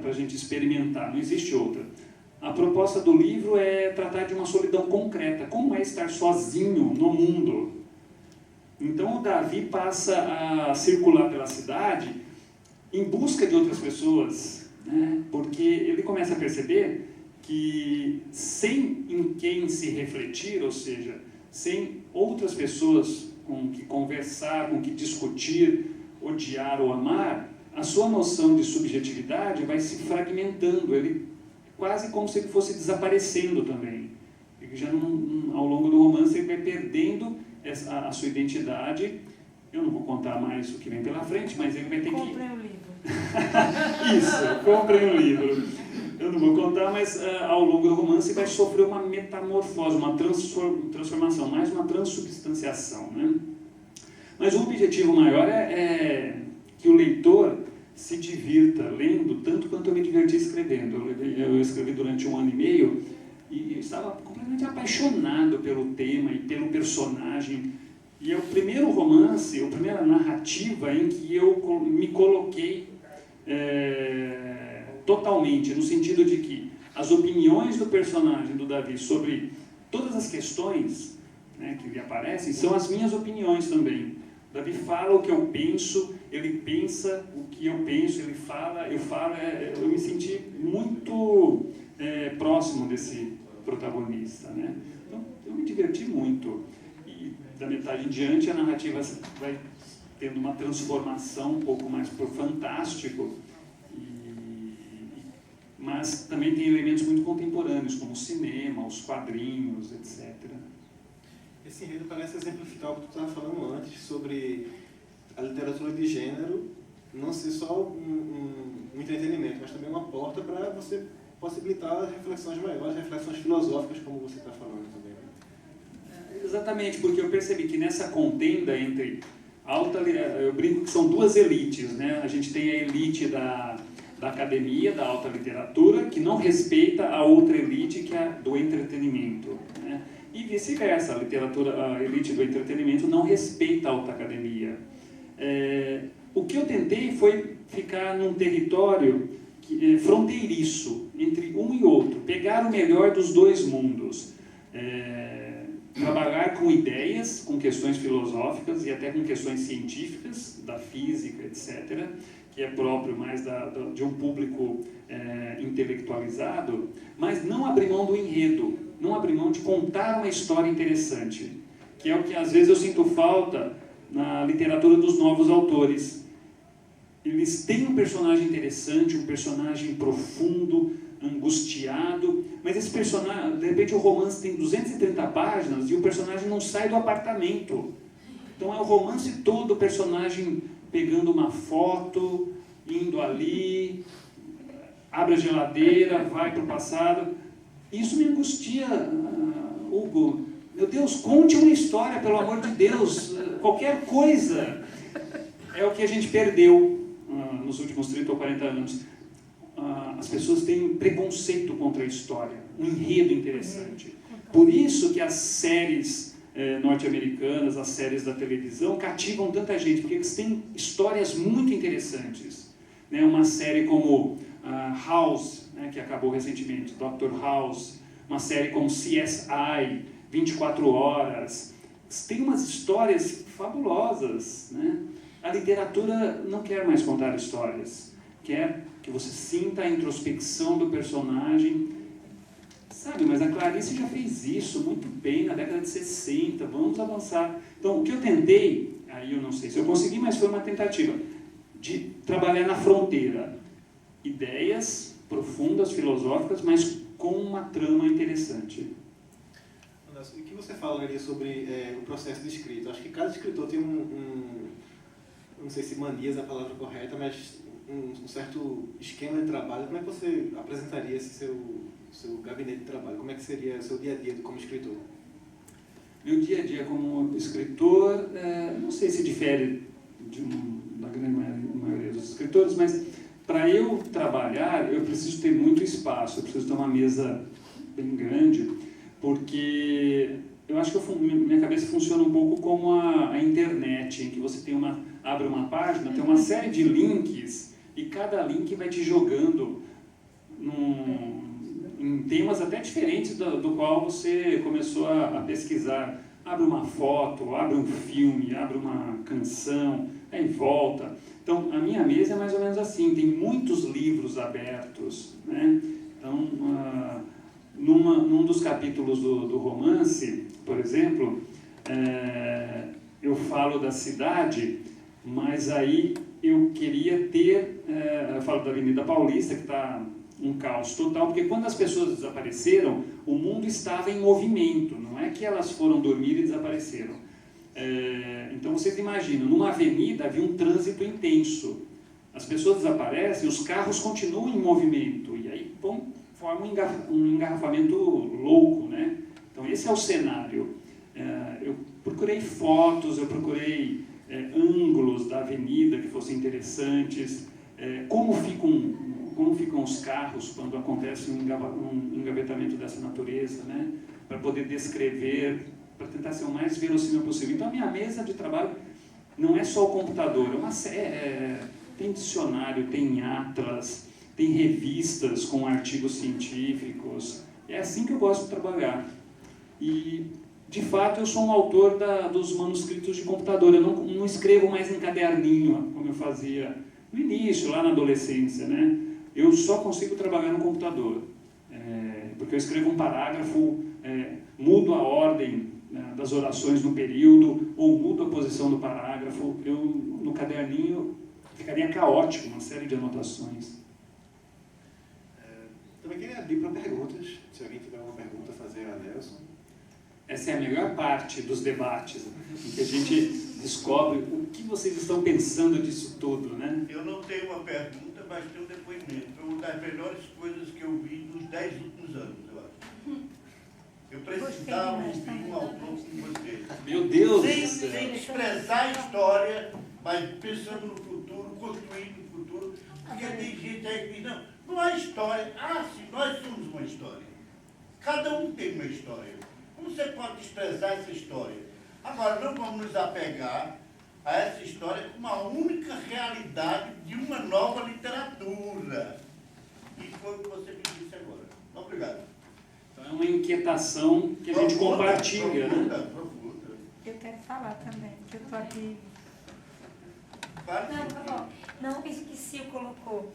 para a gente experimentar, não existe outra. A proposta do livro é tratar de uma solidão concreta, como é estar sozinho no mundo. Então o Davi passa a circular pela cidade em busca de outras pessoas, né? Porque ele começa a perceber que sem em quem se refletir, ou seja, sem outras pessoas com que conversar, com que discutir, odiar ou amar, a sua noção de subjetividade vai se fragmentando, ele quase como se ele fosse desaparecendo também. Ele já ao longo do romance ele vai perdendo a sua identidade. Eu não vou contar mais o que vem pela frente, mas ele vai ter Comprem o livro. Isso, comprem o livro. Eu não vou contar, mas ao longo do romance vai sofrer uma metamorfose, uma transformação, mais uma transubstanciação, né? Mas o objetivo maior é que o leitor se divirta lendo tanto quanto eu me diverti escrevendo. Eu escrevi durante 1 ano e meio e estava completamente apaixonado pelo tema e pelo personagem. E é o primeiro romance, a primeira narrativa em que eu me coloquei totalmente, no sentido de que as opiniões do personagem do Davi sobre todas as questões, né, que lhe aparecem são as minhas opiniões também. O Davi fala o que eu penso, ele pensa o que eu penso, ele fala, eu falo. Eu me senti muito próximo desse protagonista, né? Então, eu me diverti muito. E da metade em diante a narrativa vai tendo uma transformação um pouco mais para o fantástico, mas também tem elementos muito contemporâneos, como o cinema, os quadrinhos, etc. Esse enredo parece exemplificar o que tu estava falando antes sobre a literatura de gênero não ser só um entretenimento, mas também uma porta para você possibilitar reflexões maiores, reflexões filosóficas, como você está falando também. Exatamente, porque eu percebi que nessa contenda entre eu brinco que são duas elites, né? A gente tem a elite da academia, da alta literatura, que não respeita a outra elite, que é a do entretenimento, né? E vice-versa, a elite do entretenimento não respeita a alta academia. O que eu tentei foi ficar num território fronteiriço entre um e outro, pegar o melhor dos dois mundos, trabalhar com ideias, com questões filosóficas e até com questões científicas, da física, etc., que é próprio mais de um público intelectualizado, mas não abrir mão do enredo, não abrir mão de contar uma história interessante, que é o que às vezes eu sinto falta na literatura dos novos autores. Eles têm um personagem interessante, um personagem profundo, angustiado, mas esse personagem, de repente o romance tem 230 páginas e o personagem não sai do apartamento. Então é o romance todo, o personagem pegando uma foto, indo ali, abre a geladeira, vai para o passado. Isso me angustia, Hugo. Meu Deus, conte uma história, pelo amor de Deus, qualquer coisa. É o que a gente perdeu nos últimos 30 ou 40 anos. As pessoas têm preconceito contra a história, um enredo interessante. Por isso que as séries norte-americanas, as séries da televisão, cativam tanta gente, porque eles têm histórias muito interessantes. Né? Uma série como House, né, que acabou recentemente, Dr. House, uma série como CSI, 24 Horas, tem umas histórias fabulosas. Né? A literatura não quer mais contar histórias, quer que você sinta a introspecção do personagem. Sabe, mas a Clarice já fez isso muito bem na década de 60, vamos avançar. Então, o que eu tentei, aí eu não sei se eu consegui, mas foi uma tentativa de trabalhar na fronteira. Ideias profundas, filosóficas, mas com uma trama interessante. E o que você falaria sobre o processo de escrita? Acho que cada escritor tem não sei se manias é a palavra correta, mas um certo esquema de trabalho. Como é que você apresentaria esse seu gabinete de trabalho? Como é que seria o seu dia a dia como escritor? Meu dia a dia como escritor, não sei se difere de da grande maioria dos escritores, mas para eu trabalhar, eu preciso ter muito espaço, eu preciso ter uma mesa bem grande, porque eu acho que minha cabeça funciona um pouco como a internet, em que você tem abre uma página, tem uma série de links, e cada link vai te jogando em temas até diferentes do qual você começou a pesquisar. Abre uma foto, abre um filme, abre uma canção, aí volta. Então, a minha mesa é mais ou menos assim, tem muitos livros abertos, né? Então, num dos capítulos do romance, por exemplo, eu falo da cidade, mas aí eu queria ter, eu falo da Avenida Paulista, que está um caos total, porque quando as pessoas desapareceram, o mundo estava em movimento, não é que elas foram dormir e desapareceram. Então vocês imaginam, numa avenida havia um trânsito intenso, as pessoas desaparecem, os carros continuam em movimento, e aí forma um engarrafamento louco, né? Então esse é o cenário. Eu procurei fotos, eu procurei ângulos da avenida que fossem interessantes, como ficam os carros quando acontece um engavetamento dessa natureza, né? Para poder descrever, para tentar ser o mais verossímil possível. Então a minha mesa de trabalho não é só o computador, tem dicionário, tem atlas, tem revistas com artigos científicos. É assim que eu gosto de trabalhar. E, de fato, eu sou um autor dos manuscritos de computador. Eu não escrevo mais em caderninho, como eu fazia no início, lá na adolescência, né? Eu só consigo trabalhar no computador. Porque eu escrevo um parágrafo, mudo a ordem das orações no período, ou mudo a posição do parágrafo. No caderninho, ficaria caótico, uma série de anotações. Também queria abrir para perguntas, se alguém tiver alguma pergunta a fazer a Nelson. Essa é a melhor parte dos debates, em que a gente descobre o que vocês estão pensando disso tudo, né? Eu não tenho uma pergunta, mas tenho um depoimento. Foi uma das melhores coisas que eu vi nos 10 últimos anos, eu acho. Eu precisava ouvir um autor como você. Meu Deus do céu! Sem expressar a história, mas pensando no futuro, construindo o futuro. Porque tem gente aí que diz, não há história. Sim, nós somos uma história. Cada um tem uma história. Como você pode expressar essa história? Agora, não vamos nos apegar a essa história como a única realidade de uma nova literatura. E foi o que você me disse agora. Obrigado. Então é uma inquietação que a gente compartilha, né? Profunda. Eu quero falar também, que eu estou aqui. Não, isso que Sil colocou.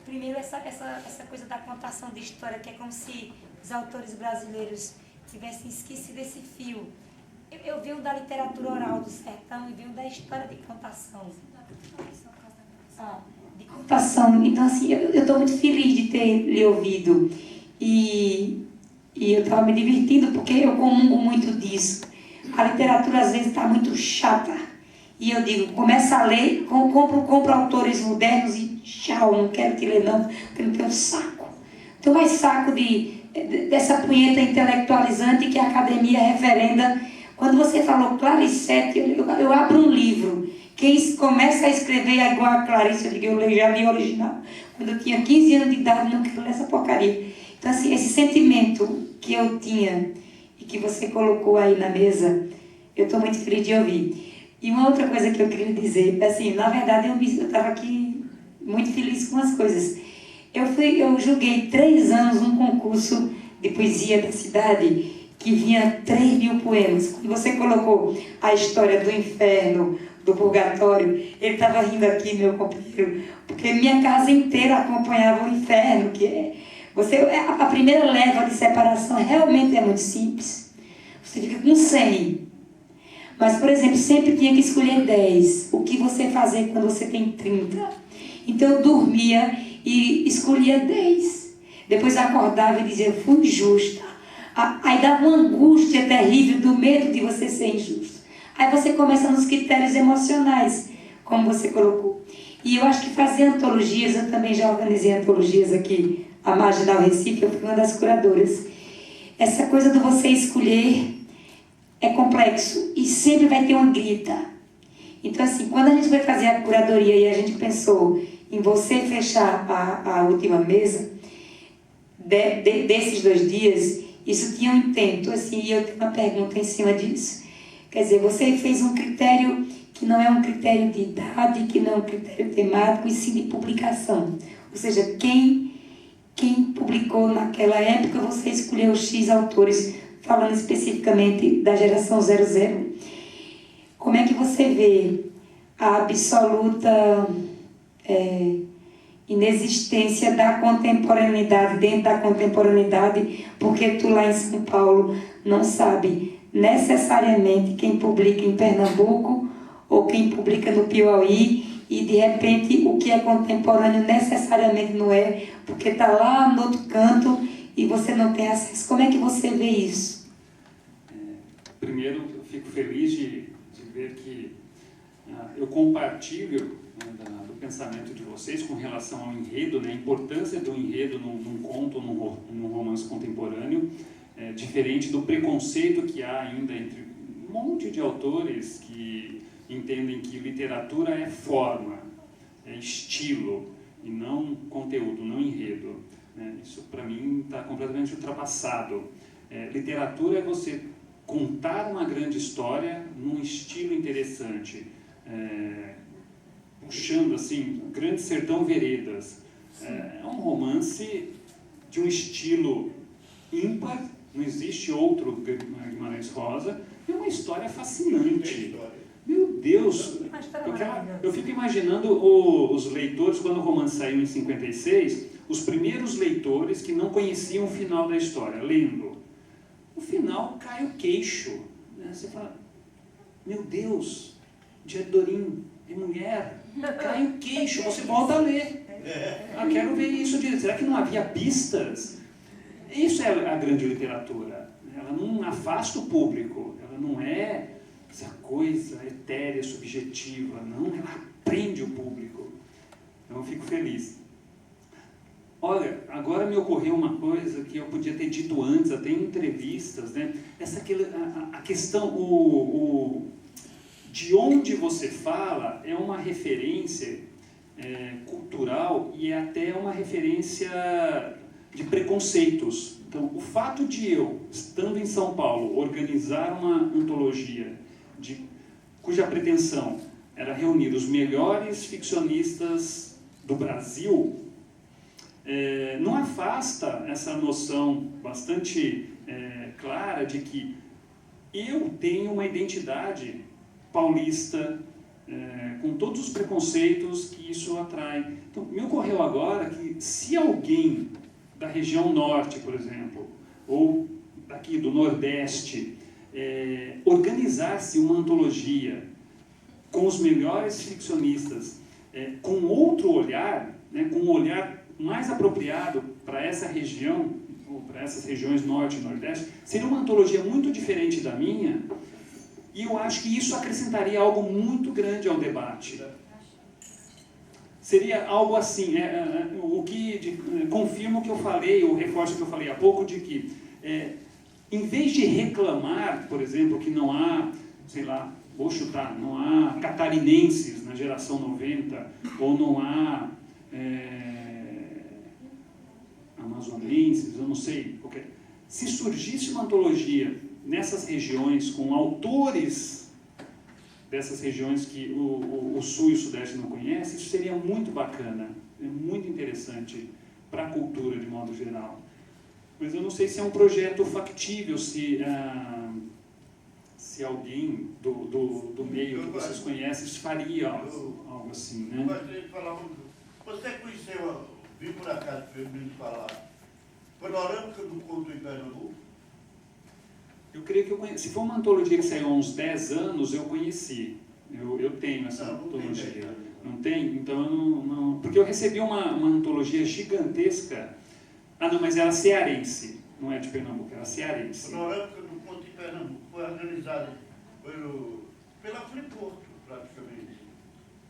Primeiro, essa coisa da contação de história, que é como se os autores brasileiros tivessem esquecido esse fio. Eu venho da literatura oral do sertão e venho da história de contação. De contação. Então, assim, eu estou muito feliz de ter lhe ouvido. E eu estava me divertindo porque eu comungo muito disso. A literatura, às vezes, está muito chata. E eu digo, começa a ler, compro autores modernos e tchau, não quero te ler não, porque não tenho saco. Tenho mais saco dessa punheta intelectualizante que a academia referenda. Quando você falou Clarissette, eu abro um livro. Quem começa a escrever é igual a Clarice, eu digo, eu já li o original. Quando eu tinha 15 anos de idade, não quero ler essa porcaria. Então, assim, esse sentimento que eu tinha e que você colocou aí na mesa, eu estou muito feliz de ouvir. E uma outra coisa que eu queria dizer, assim, na verdade eu estava aqui muito feliz com as coisas. Eu julguei 3 anos num concurso de poesia da cidade, que vinha 3.000 poemas. Quando você colocou a história do inferno, do purgatório, ele estava rindo aqui, meu companheiro, porque minha casa inteira acompanhava o inferno, que a primeira leva de separação realmente é muito simples. Você fica com 100. Mas, por exemplo, sempre tinha que escolher 10. O que você fazer quando você tem 30? Então eu dormia e escolhia 10. Depois acordava e dizia, fui injusta. Aí dava uma angústia terrível do medo de você ser injusto. Aí você começa nos critérios emocionais, como você colocou. E eu acho que fazer antologias, eu também já organizei antologias aqui, a Marginal Recife, eu fui uma das curadoras. Essa coisa de você escolher é complexo e sempre vai ter uma grita. Então, assim, quando a gente foi fazer a curadoria e a gente pensou em você fechar a última mesa, desses 2 dias, isso tinha um intento, assim, e eu tenho uma pergunta em cima disso. Quer dizer, você fez um critério que não é um critério de idade, que não é um critério temático, e sim de publicação. Ou seja, quem publicou naquela época, você escolheu X autores, falando especificamente da geração 00. Como é que você vê a absoluta inexistência da contemporaneidade, dentro da contemporaneidade, porque tu lá em São Paulo não sabe necessariamente quem publica em Pernambuco ou quem publica no Piauí, e de repente o que é contemporâneo necessariamente não é, porque está lá no outro canto e você não tem acesso. Como é que você vê isso? Primeiro, eu fico feliz de ver que eu compartilho do pensamento de vocês com relação ao enredo, né, a importância do enredo num conto, num romance contemporâneo, diferente do preconceito que há ainda entre um monte de autores que entendem que literatura é forma, é estilo, e não conteúdo, não enredo. Né? Isso, para mim, está completamente ultrapassado. Literatura é você contar uma grande história num estilo interessante, puxando, assim, Grande Sertão Veredas. É um romance de um estilo ímpar, não existe outro Guimarães Rosa, e uma história fascinante. Meu Deus! Eu fico imaginando os leitores, quando o romance saiu em 56, os primeiros leitores que não conheciam o final da história, lendo. O final cai o queixo. Né? Você fala, meu Deus, Diadorim é mulher, cai o queixo, você volta a ler. Quero ver isso. Será que não havia pistas? Isso é a grande literatura. Ela não afasta o público, ela não é essa coisa etérea, subjetiva, não, ela prende o público. Então eu fico feliz. Olha, agora me ocorreu uma coisa que eu podia ter dito antes, até em entrevistas, né? A questão, de onde você fala é uma referência cultural e é até uma referência de preconceitos. Então, o fato de eu, estando em São Paulo, organizar uma antologia cuja pretensão era reunir os melhores ficcionistas do Brasil, não afasta essa noção bastante clara de que eu tenho uma identidade paulista, com todos os preconceitos que isso atrai. Então, me ocorreu agora que se alguém da região norte, por exemplo, ou daqui do Nordeste, organizasse uma antologia com os melhores ficcionistas, com outro olhar, né, com um olhar mais apropriado para essa região, ou para essas regiões norte e nordeste, seria uma antologia muito diferente da minha, e eu acho que isso acrescentaria algo muito grande ao debate. Seria algo assim, confirma o que eu falei, ou reforça o que eu falei há pouco, de que, em vez de reclamar, por exemplo, que não há, sei lá, vou chutar, não há catarinenses na geração 90, ou não há amazonenses, eu não sei, se surgisse uma antologia nessas regiões, com autores dessas regiões que o Sul e o Sudeste não conhecem, isso seria muito bacana, muito interessante para a cultura de modo geral. Mas eu não sei se é um projeto factível, se alguém do meio que vocês conhecem faria algo assim, né? Eu gostaria de falar você conheceu, vi por acaso me falar, Panorâmica do Conto em Pernambuco? Eu creio que eu conheci. Se for uma antologia que saiu há uns 10 anos, eu conheci. Eu tenho essa antologia. Não tem? Então eu não... Porque eu recebi uma antologia gigantesca. Não, mas era cearense. Não é de Pernambuco, era cearense. Panorâmica do Conto em Pernambuco foi organizada pela Friporto, praticamente.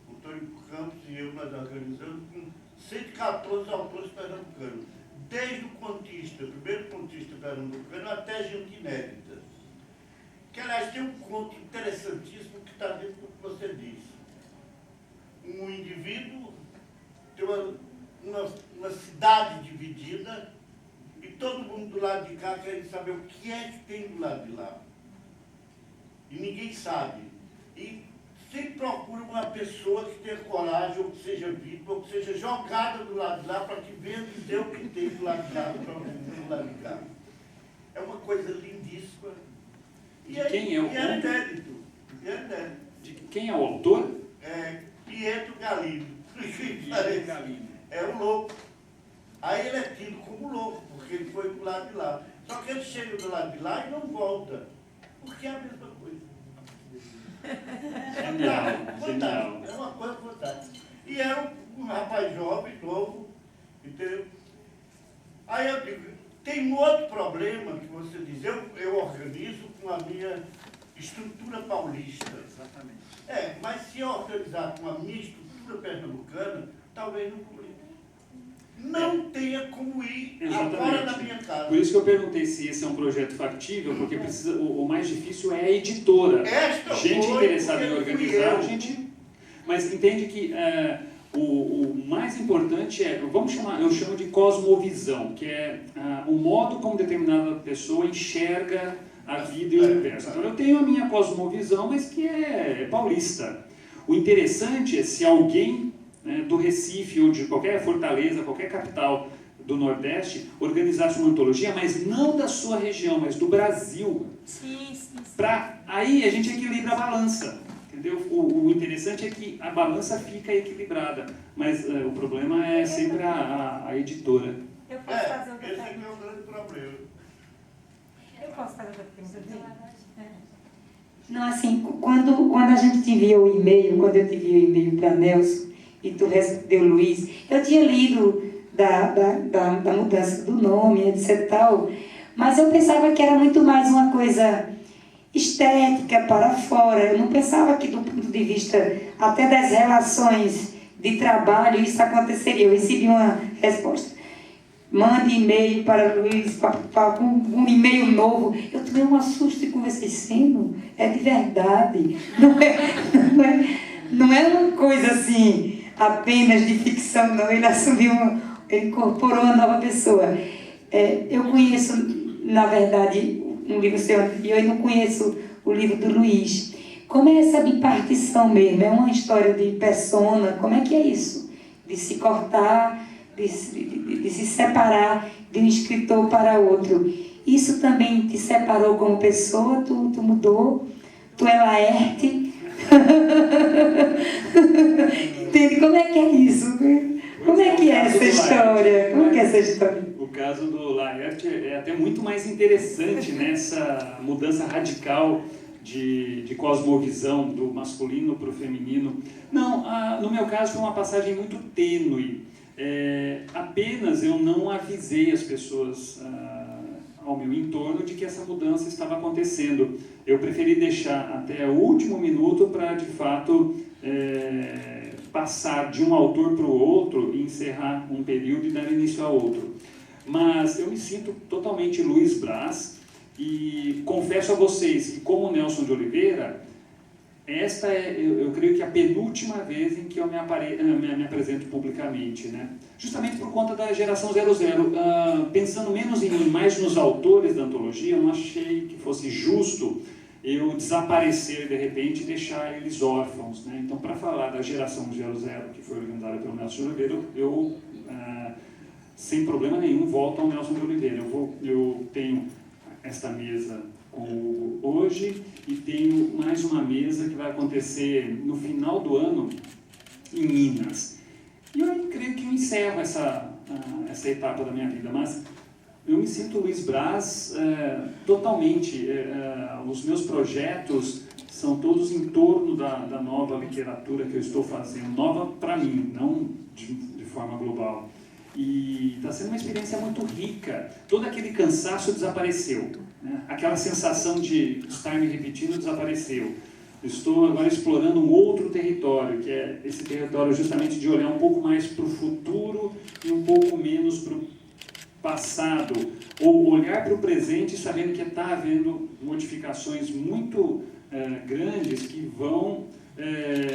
O Antônio Campos e eu nós organizamos com 114 autores pernambucanos. Desde o contista, o primeiro contista pernambucano, até gente inédita. que, aliás, tem um conto interessantíssimo que está dentro do que você disse. Um indivíduo tem uma cidade dividida e todo mundo do lado de cá quer saber o que é que tem do lado de lá. E ninguém sabe. E sempre procura uma pessoa que tenha coragem, ou que seja vítima, ou que seja jogada do lado de lá para que venha dizer o que tem do lado de lá para o do lado de cá. É uma coisa lindíssima. Quem é o é inédito. De quem é o autor? É Pietro Galindo. É um louco. Aí ele é tido como louco, porque ele foi do lado de lá. Só que ele chega do lado de lá e não volta. Porque é a mesma coisa. Genial. É uma coisa fantástica. E era um rapaz jovem, novo, entendeu? Aí eu digo, tem um outro problema que você diz, eu organizo com a minha estrutura paulista. Exatamente. Mas se eu organizar com a minha estrutura pernambucana, talvez não publique. Não tenha como ir agora da minha casa. Por isso que eu perguntei se esse é um projeto factível, porque precisa, o mais difícil é a editora. Gente interessada em organizar, mas entende que o mais importante é, eu chamo de cosmovisão, que é o modo como determinada pessoa enxerga a vida e o universo. Então eu tenho a minha cosmovisão, mas que é paulista. O interessante é se alguém do Recife ou de qualquer fortaleza, qualquer capital do Nordeste, organizasse uma antologia, mas não da sua região, mas do Brasil. Sim. Aí a gente equilibra a balança, entendeu? O interessante é que a balança fica equilibrada, mas o problema é sempre a editora. Eu posso fazer outra Esse é pergunta? o grande problema. Eu posso fazer outra pergunta? Não, assim, quando a gente te enviou o e-mail, quando eu te enviei o e-mail para Nelson, e tu respondeu Luiz, eu tinha lido da mudança do nome, etc. tal, mas eu pensava que era muito mais uma coisa estética para fora. Eu não pensava que, do ponto de vista até das relações de trabalho, isso aconteceria. Eu recebi uma resposta. Mande e-mail para Luiz, com um e-mail novo. Eu tomei um assusto e conversei, sendo, é de verdade. Não é uma coisa assim, apenas de ficção, não. Ele assumiu, ele incorporou uma nova pessoa. Eu conheço, na verdade, um livro seu, e eu não conheço o livro do Luiz. Como é essa bipartição mesmo? É uma história de persona? Como é que é isso? De se cortar, de se separar de um escritor para outro. Isso também te separou como pessoa? Tu mudou? Tu é Laerte? Entende? Como é que é isso? Como é que é essa história? Como é que é essa história? O caso do Laerte é até muito mais interessante nessa mudança radical de cosmovisão do masculino para o feminino. Não, no meu caso foi uma passagem muito tênue. Apenas eu não avisei as pessoas ao meu entorno de que essa mudança estava acontecendo. Eu preferi deixar até o último minuto para, de fato, passar de um autor para o outro e encerrar um período e dar início a outro. Mas eu me sinto totalmente Luiz Braz e confesso a vocês que, como Nelson de Oliveira, esta eu creio que a penúltima vez em que eu me apresento publicamente, né? Justamente por conta da geração 00. Pensando menos em mim, mais nos autores da antologia, eu não achei que fosse justo eu desaparecer de repente e deixar eles órfãos, né? Então, para falar da geração 00, que foi organizada pelo Nelson de Oliveira, eu sem problema nenhum, volto ao Nelson de Oliveira. Eu tenho esta mesa com o Hugo hoje e tenho mais uma mesa que vai acontecer no final do ano em Minas. E eu creio que eu encerro essa etapa da minha vida, mas eu me sinto Luiz Braz totalmente. Os meus projetos são todos em torno da nova literatura que eu estou fazendo, nova para mim, não de forma global. E está sendo uma experiência muito rica. Todo aquele cansaço desapareceu, né? Aquela sensação de estar me repetindo desapareceu. Estou agora explorando um outro território, que é esse território justamente de olhar um pouco mais para o futuro e um pouco menos para o passado, ou olhar para o presente sabendo que está havendo modificações muito grandes que vão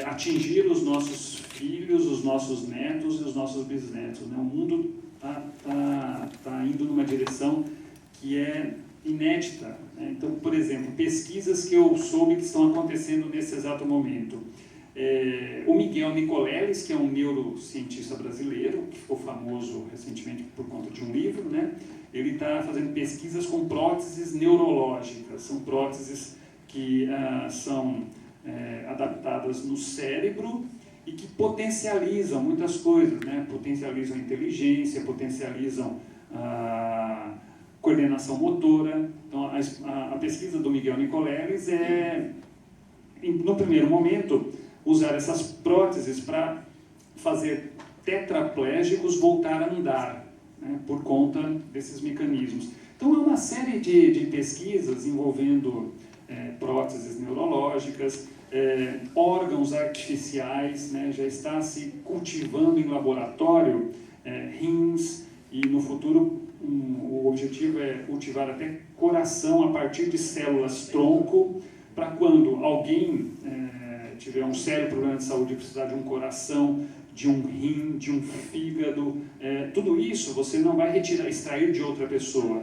atingir os nossos filhos, os nossos netos e os nossos bisnetos, né? O mundo está indo numa direção que é inédita, né? Então, por exemplo, pesquisas que eu soube que estão acontecendo nesse exato momento. O Miguel Nicoleles, que é um neurocientista brasileiro, que ficou famoso recentemente por conta de um livro, né? Ele está fazendo pesquisas com próteses neurológicas. São próteses que são adaptadas no cérebro e que potencializam muitas coisas, né? Potencializam a inteligência, potencializam a coordenação motora. Então, a pesquisa do Miguel Nicoleles no primeiro momento, usar essas próteses para fazer tetraplégicos voltar a andar, né, por conta desses mecanismos. Então, é uma série de pesquisas envolvendo próteses neurológicas, órgãos artificiais, né, já está se cultivando em laboratório rins, e no futuro o objetivo é cultivar até coração a partir de células tronco, para quando alguém tiver um sério problema de saúde e precisar de um coração, de um rim, de um fígado, tudo isso você não vai extrair de outra pessoa.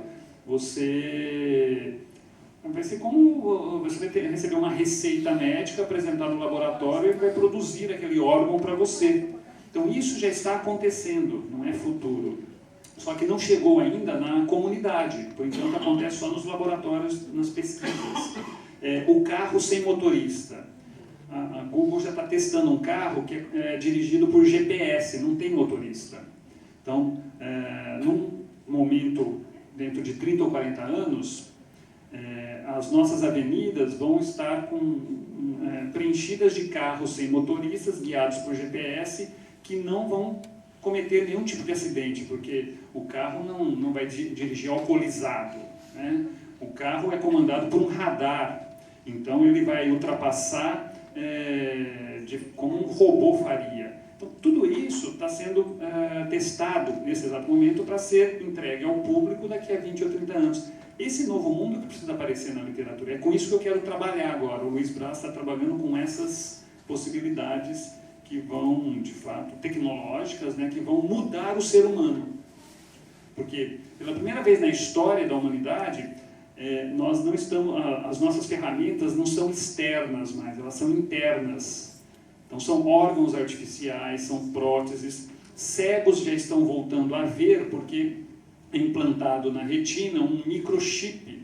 Vai ser como você vai receber uma receita médica, apresentar no laboratório e vai produzir aquele órgão para você. Então isso já está acontecendo, não é futuro. Só que não chegou ainda na comunidade, por enquanto acontece só nos laboratórios, nas pesquisas. O carro sem motorista. A Google já está testando um carro que é dirigido por GPS, não tem motorista. Então, num momento, dentro de 30 ou 40 anos, as nossas avenidas vão estar preenchidas de carros sem motoristas, guiados por GPS, que não vão cometer nenhum tipo de acidente, porque o carro não vai dirigir alcoolizado, né? O carro é comandado por um radar, então ele vai ultrapassar como um robô faria. Então, tudo isso está sendo testado nesse exato momento para ser entregue ao público daqui a 20 ou 30 anos. Esse novo mundo que precisa aparecer na literatura, é com isso que eu quero trabalhar agora. O Luiz Braz está trabalhando com essas possibilidades que vão, de fato, tecnológicas, né, que vão mudar o ser humano. Porque, pela primeira vez na história da humanidade, nós não estamos, as nossas ferramentas não são externas mais, elas são internas. Então, são órgãos artificiais, são próteses. Cegos já estão voltando a ver, porque é implantado na retina um microchip,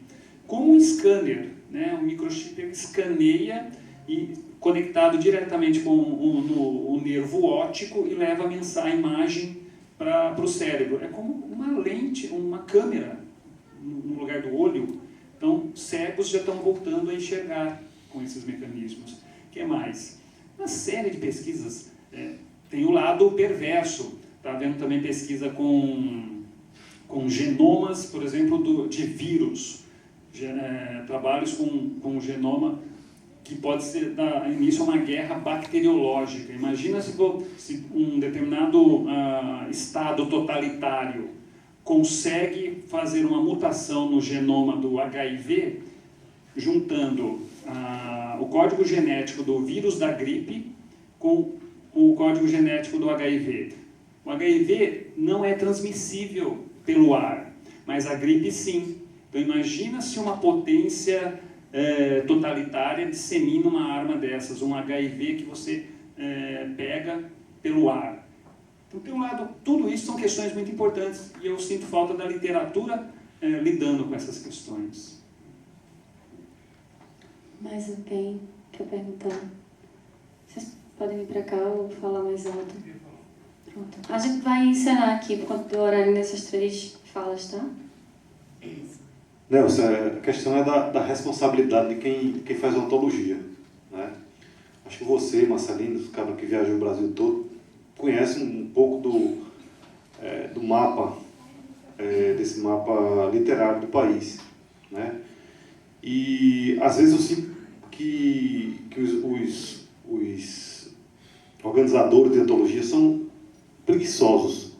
como um scanner, né? Um microchip escaneia e conectado diretamente com o nervo óptico e leva a imagem para o cérebro. É como uma lente, uma câmera no lugar do olho. Então, cegos já estão voltando a enxergar com esses mecanismos. O que mais? Uma série de pesquisas. Tem o lado perverso. Está havendo também pesquisa com genomas, por exemplo, de vírus. Trabalhos com genoma que pode dar início a uma guerra bacteriológica. Imagina se um determinado estado totalitário consegue fazer uma mutação no genoma do HIV, juntando o código genético do vírus da gripe com o código genético do HIV. O HIV não é transmissível pelo ar, mas a gripe sim. Então imagina se uma potência totalitária dissemina uma arma dessas, um HIV que você pega pelo ar. Então, tem um lado, tudo isso são questões muito importantes e eu sinto falta da literatura lidando com essas questões. Mais alguém quer perguntar? Vocês podem vir para cá ou falar mais alto? Pronto. A gente vai encerrar aqui por conta do horário nessas 3 falas, tá? Nelson, a questão é da responsabilidade de quem faz ontologia, né? Acho que você, Marcelino, o cara que viajou o Brasil todo, conhece um pouco do mapa, desse mapa literário do país, né? E às vezes eu sinto que os organizadores de antologia são preguiçosos,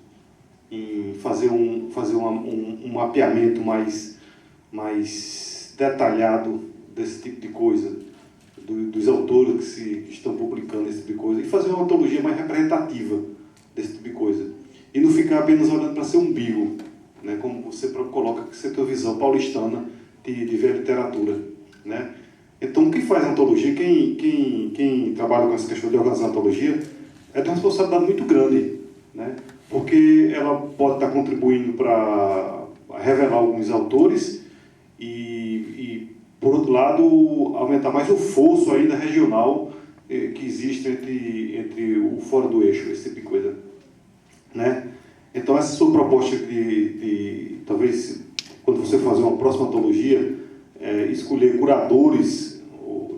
em fazer um mapeamento mais detalhado desse tipo de coisa, dos autores que estão publicando esse tipo de coisa, e fazer uma antologia mais representativa desse tipo de coisa. E não ficar apenas olhando para seu umbigo, né, como você coloca, que você tem uma visão paulistana de ver a literatura. Né? Então, quem faz antologia, quem trabalha com essa questão de organizar antologia, é de uma responsabilidade muito grande, né? Porque ela pode estar contribuindo para revelar alguns autores e, por outro lado, aumentar mais o fosso ainda regional que existe entre o fora do eixo, esse tipo de coisa. Né? Então, essa sua proposta de talvez, quando você fazer uma próxima antologia, escolher curadores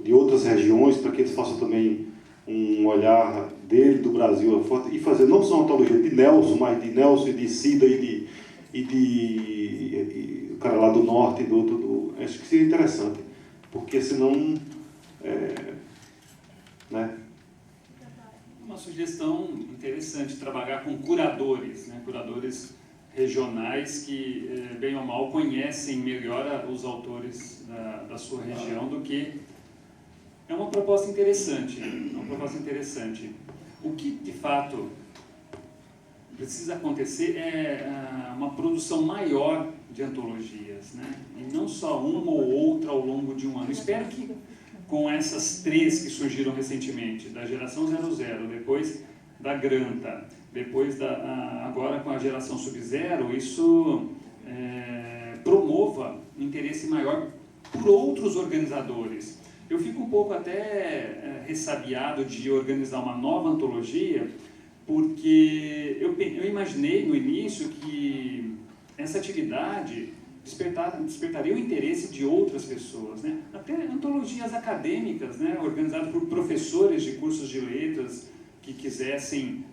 de outras regiões para que eles façam também um olhar dele, do Brasil, e fazer não só uma antologia de Nelson, mas de Nelson e de Cida e o cara lá do norte e do outro. Acho que seria interessante, porque senão... né? Uma sugestão interessante, trabalhar com curadores, né? Curadores regionais que, bem ou mal, conhecem melhor os autores da sua região do que... É uma proposta interessante, O que, de fato, precisa acontecer é uma produção maior de antologias, né? E não só uma ou outra ao longo de um ano. Espero que, com essas 3 que surgiram recentemente, da geração 00, depois da Granta, depois agora com a geração Sub-Zero, isso promova um interesse maior por outros organizadores. Eu fico um pouco até ressabiado de organizar uma nova antologia, porque eu imaginei no início que essa atividade despertaria o interesse de outras pessoas, né? Até antologias acadêmicas, né? Organizadas por professores de cursos de letras que quisessem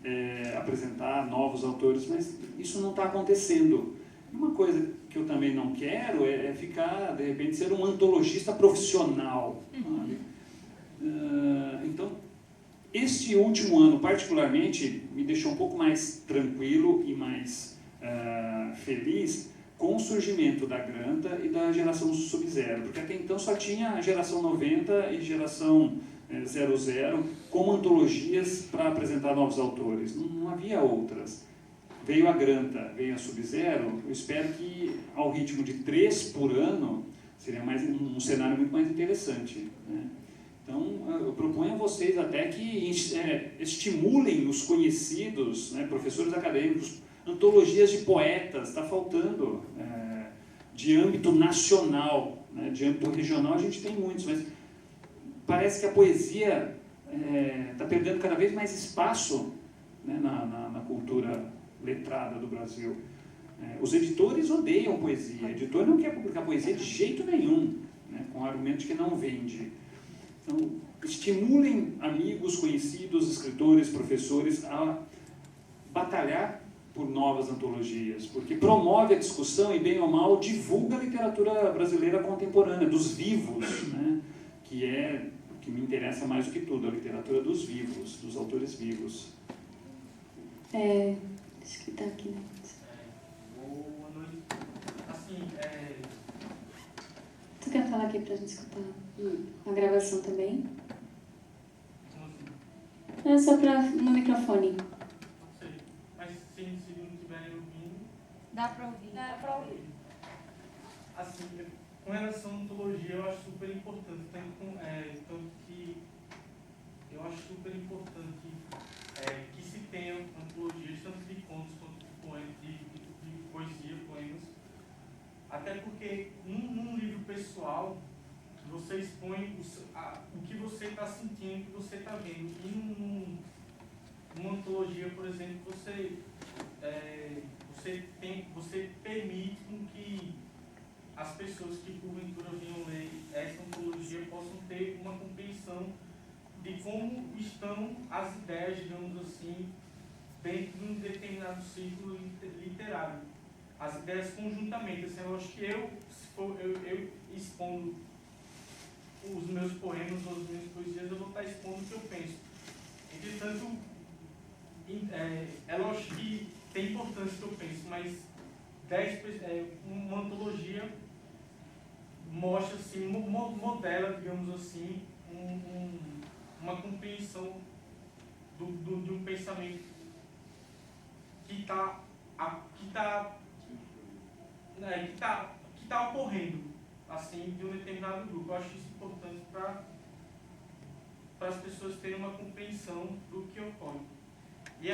apresentar novos autores, mas isso não está acontecendo. Uma coisa que eu também não quero é ficar, de repente, ser um antologista profissional. Então, este último ano, particularmente, me deixou um pouco mais tranquilo e mais feliz com o surgimento da Granta e da geração Sub-Zero, porque até então só tinha a geração 90 e geração 00 como antologias para apresentar novos autores. Não havia outras. Veio a Granta, veio a Sub-Zero, eu espero que ao ritmo de 3 por ano seria um cenário muito mais interessante, né? Então, eu proponho a vocês até que estimulem os conhecidos, né, professores acadêmicos, antologias de poetas, está faltando, de âmbito nacional, né, de âmbito regional a gente tem muitos, mas parece que a poesia está perdendo cada vez mais espaço, né, na cultura letrada do Brasil. Os editores odeiam poesia, o editor não quer publicar poesia de jeito nenhum, né, com o argumento de que não vende. Então, estimulem amigos, conhecidos, escritores, professores a batalhar por novas antologias, porque promove a discussão e, bem ou mal, divulga a literatura brasileira contemporânea, dos vivos, né, que me interessa mais do que tudo, a literatura dos vivos, dos autores vivos. Acho que está aqui, né? Boa noite. Assim, Tu quer falar aqui para a gente escutar a gravação também? É só no microfone. Não sei. Mas se não estiverem ouvindo... Dá para ouvir. Dá para ouvir. Assim, com relação à antologia, eu acho super importante. Tanto que eu acho super importante que se tenha antologias, tanto de contos quanto de poemas, de poesia, poemas. Até porque num livro pessoal, você expõe o que você está sentindo, o que você está vendo. E numa antologia, por exemplo, você permite com que as pessoas que porventura venham ler essa antologia possam ter uma compreensão de como estão as ideias, digamos assim, dentro de um determinado ciclo literário. As ideias conjuntamente. Assim, eu acho que eu expondo os meus poemas ou as minhas poesias, eu vou estar expondo o que eu penso. Entretanto, é lógico que tem importância que eu penso, mas uma antologia mostra, assim, modela, digamos assim, uma compreensão de um pensamento que está ocorrendo, assim, de um determinado grupo. Eu acho isso importante para as pessoas terem uma compreensão do que ocorre. E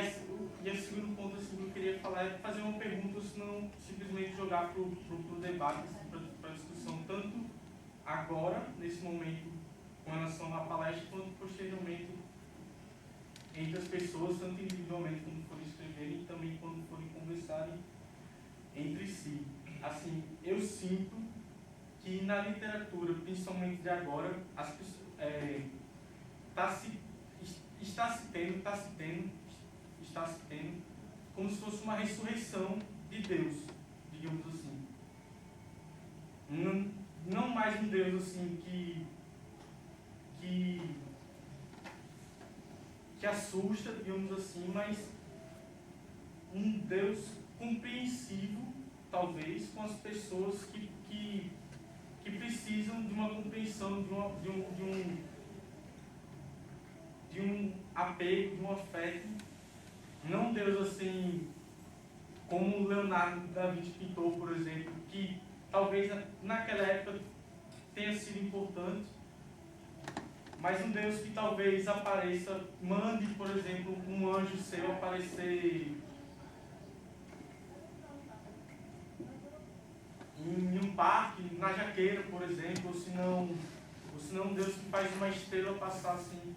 o segundo ponto, assim, que eu queria falar é fazer uma pergunta, se não simplesmente jogar para o debate, assim, para a discussão, tanto agora, nesse momento, com relação à palestra, quanto posteriormente entre as pessoas, tanto individualmente quando forem escreverem e também quando forem conversarem entre si. Assim, eu sinto que na literatura, principalmente de agora, as pessoas, está se tendo como se fosse uma ressurreição de Deus, digamos assim. Não mais um Deus assim que assusta, digamos assim, mas um Deus compreensivo, talvez, com as pessoas que precisam de uma compreensão, de um apego, de um afeto. Não um Deus assim, como Leonardo da Vinci pintou, por exemplo, que talvez naquela época tenha sido importante, mas um Deus que talvez apareça, mande, por exemplo, um anjo seu aparecer em um parque, na jaqueira, por exemplo, ou se não um Deus que faz uma estrela passar assim.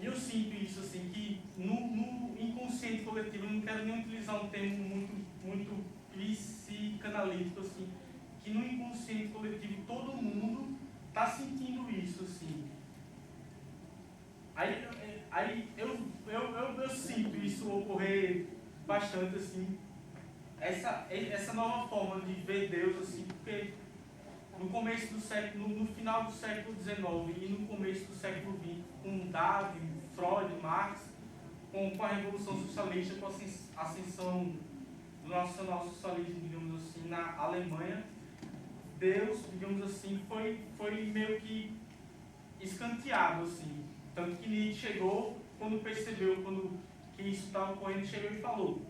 E eu sinto isso, assim, que no inconsciente coletivo, eu não quero nem utilizar um termo muito psicanalítico, assim, que no inconsciente coletivo todo mundo está sentindo isso, assim. Aí eu sinto isso ocorrer bastante, assim, essa nova forma de ver Deus, assim, porque no começo do século, no final do século XIX e no começo do século XX, com Darwin, Freud, Marx, com a Revolução Socialista, com a ascensão do nacional-socialismo, digamos assim, na Alemanha, Deus, digamos assim, foi meio que escanteado, assim. Tanto que Nietzsche chegou, quando percebeu que isso estava ocorrendo, chegou e falou: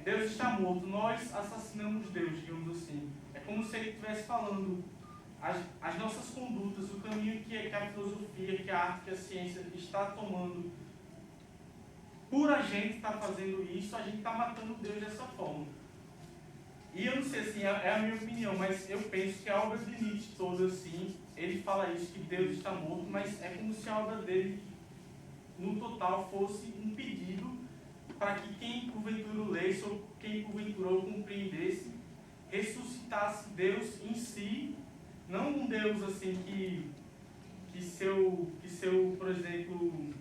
Deus está morto, nós assassinamos Deus, digamos assim. É como se ele estivesse falando as nossas condutas, o caminho que a filosofia, que a arte, que a ciência está tomando, por a gente estar fazendo isso, a gente está matando Deus dessa forma. E eu não sei, assim, é a minha opinião, mas eu penso que a obra de Nietzsche toda, assim, ele fala isso, que Deus está morto, mas é como se a obra dele, no total, fosse um pedido para que quem porventura o lesse, ou quem porventura o compreendesse, ressuscitasse Deus em si, não um Deus assim que seu, por exemplo,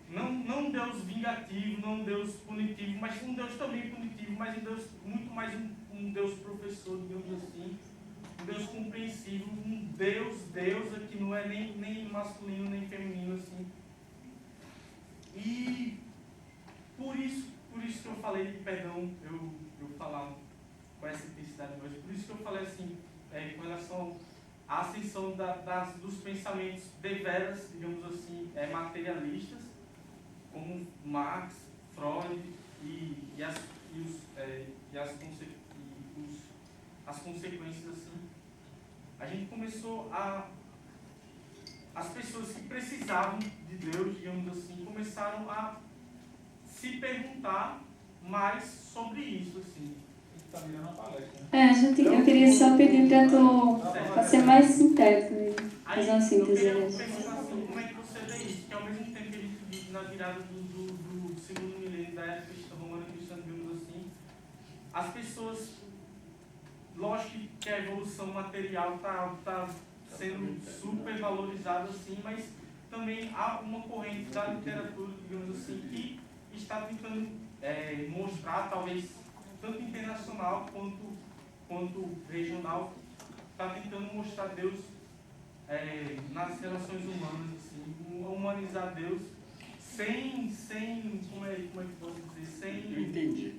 não um Deus vingativo, não um Deus punitivo, mas um Deus também punitivo, mas um Deus, muito mais um Deus professor, digamos assim, um Deus compreensivo, um deusa que não é nem masculino nem feminino, assim. E por isso que eu falei, perdão, eu falar com essa intensidade de voz, por isso que eu falei assim, com relação à ascensão dos pensamentos deveras, digamos assim, materialistas, como Marx, Freud as consequências, assim. A gente começou as pessoas que precisavam de Deus, digamos assim, começaram a se perguntar mais sobre isso, assim. Está virando uma palestra, né? Gente, eu queria só pedir para ser mais sintético, fazer uma síntese. Eu queria pensar assim, como é que você vê isso? Que ao mesmo tempo que a gente vive na virada do segundo milênio da era cristã, romana cristã, digamos assim, as pessoas, lógico que a evolução material está sendo super valorizada, assim, mas também há uma corrente da literatura, digamos assim, que está tentando mostrar, talvez, tanto internacional quanto regional, está tentando mostrar Deus nas relações humanas, assim, humanizar Deus sem como é que eu posso dizer, Eu entendi.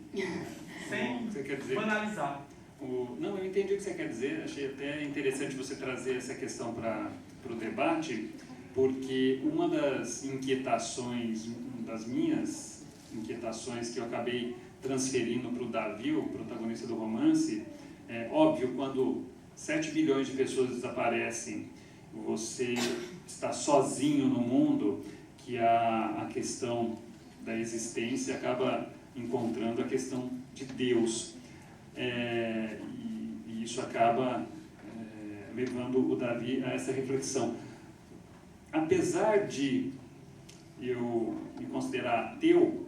sem O que você quer dizer? banalizar. Não, eu entendi o que você quer dizer. Achei até interessante você trazer essa questão para o debate, porque uma das inquietações, uma das minhas inquietações que eu acabei transferindo para o Davi, o protagonista do romance, é óbvio, quando 7 bilhões de pessoas desaparecem, você está sozinho no mundo, que a questão da existência acaba encontrando a questão de Deus. E isso acaba levando o Davi a essa reflexão. Apesar de eu me considerar ateu,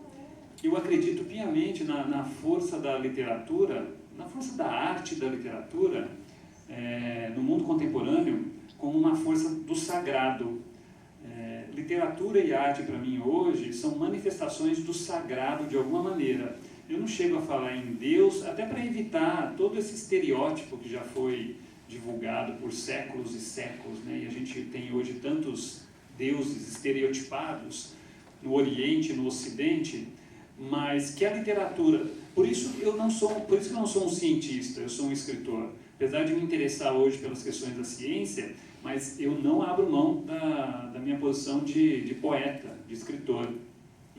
eu acredito piamente na força da literatura, na força da arte da literatura, no mundo contemporâneo, como uma força do sagrado. Literatura e arte, para mim, hoje, são manifestações do sagrado de alguma maneira. Eu não chego a falar em Deus, até para evitar todo esse estereótipo que já foi divulgado por séculos e séculos, né? E a gente tem hoje tantos deuses estereotipados no Oriente, no Ocidente, mas que a literatura... Por isso que eu não sou um cientista, eu sou um escritor. Apesar de me interessar hoje pelas questões da ciência, mas eu não abro mão da minha posição de poeta, de escritor.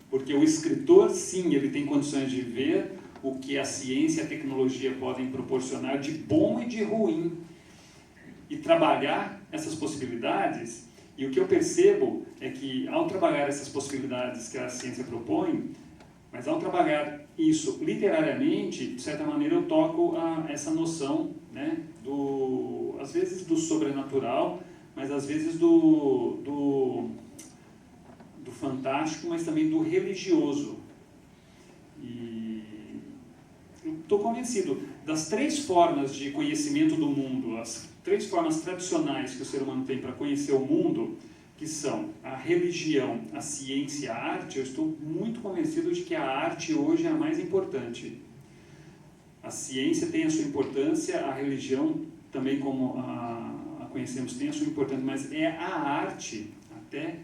Porque o escritor, sim, ele tem condições de ver o que a ciência e a tecnologia podem proporcionar de bom e de ruim. E trabalhar essas possibilidades, e o que eu percebo é que ao trabalhar essas possibilidades que a ciência propõe, mas ao trabalhar isso literariamente, de certa maneira eu toco essa noção, né, às vezes do sobrenatural, mas às vezes do fantástico, mas também do religioso. E eu estou convencido das 3 formas de conhecimento do mundo, as 3 formas tradicionais que o ser humano tem para conhecer o mundo, que são a religião, a ciência e a arte. Eu estou muito convencido de que a arte hoje é a mais importante. A ciência tem a sua importância, a religião também, como a conhecemos, tem a sua importância, mas é a arte, até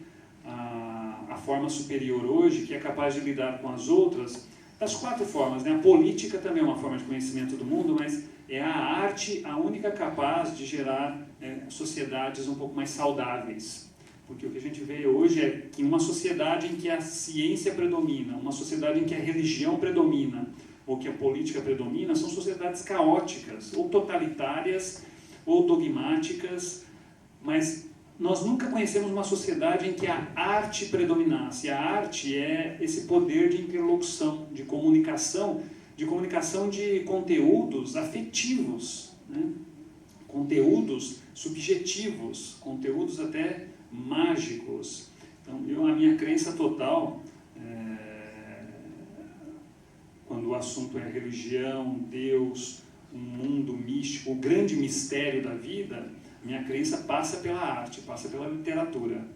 a forma superior hoje, que é capaz de lidar com as outras, das 4 formas, né? A política também é uma forma de conhecimento do mundo, mas é a arte a única capaz de gerar sociedades um pouco mais saudáveis. Porque o que a gente vê hoje é que uma sociedade em que a ciência predomina, uma sociedade em que a religião predomina, ou que a política predomina, são sociedades caóticas, ou totalitárias, ou dogmáticas, mas nós nunca conhecemos uma sociedade em que a arte predominasse. A arte é esse poder de interlocução, de comunicação de conteúdos afetivos, né? Conteúdos subjetivos, conteúdos até mágicos. Então, a minha crença total, quando o assunto é religião, Deus, um mundo místico, o grande mistério da vida, minha crença passa pela arte, passa pela literatura.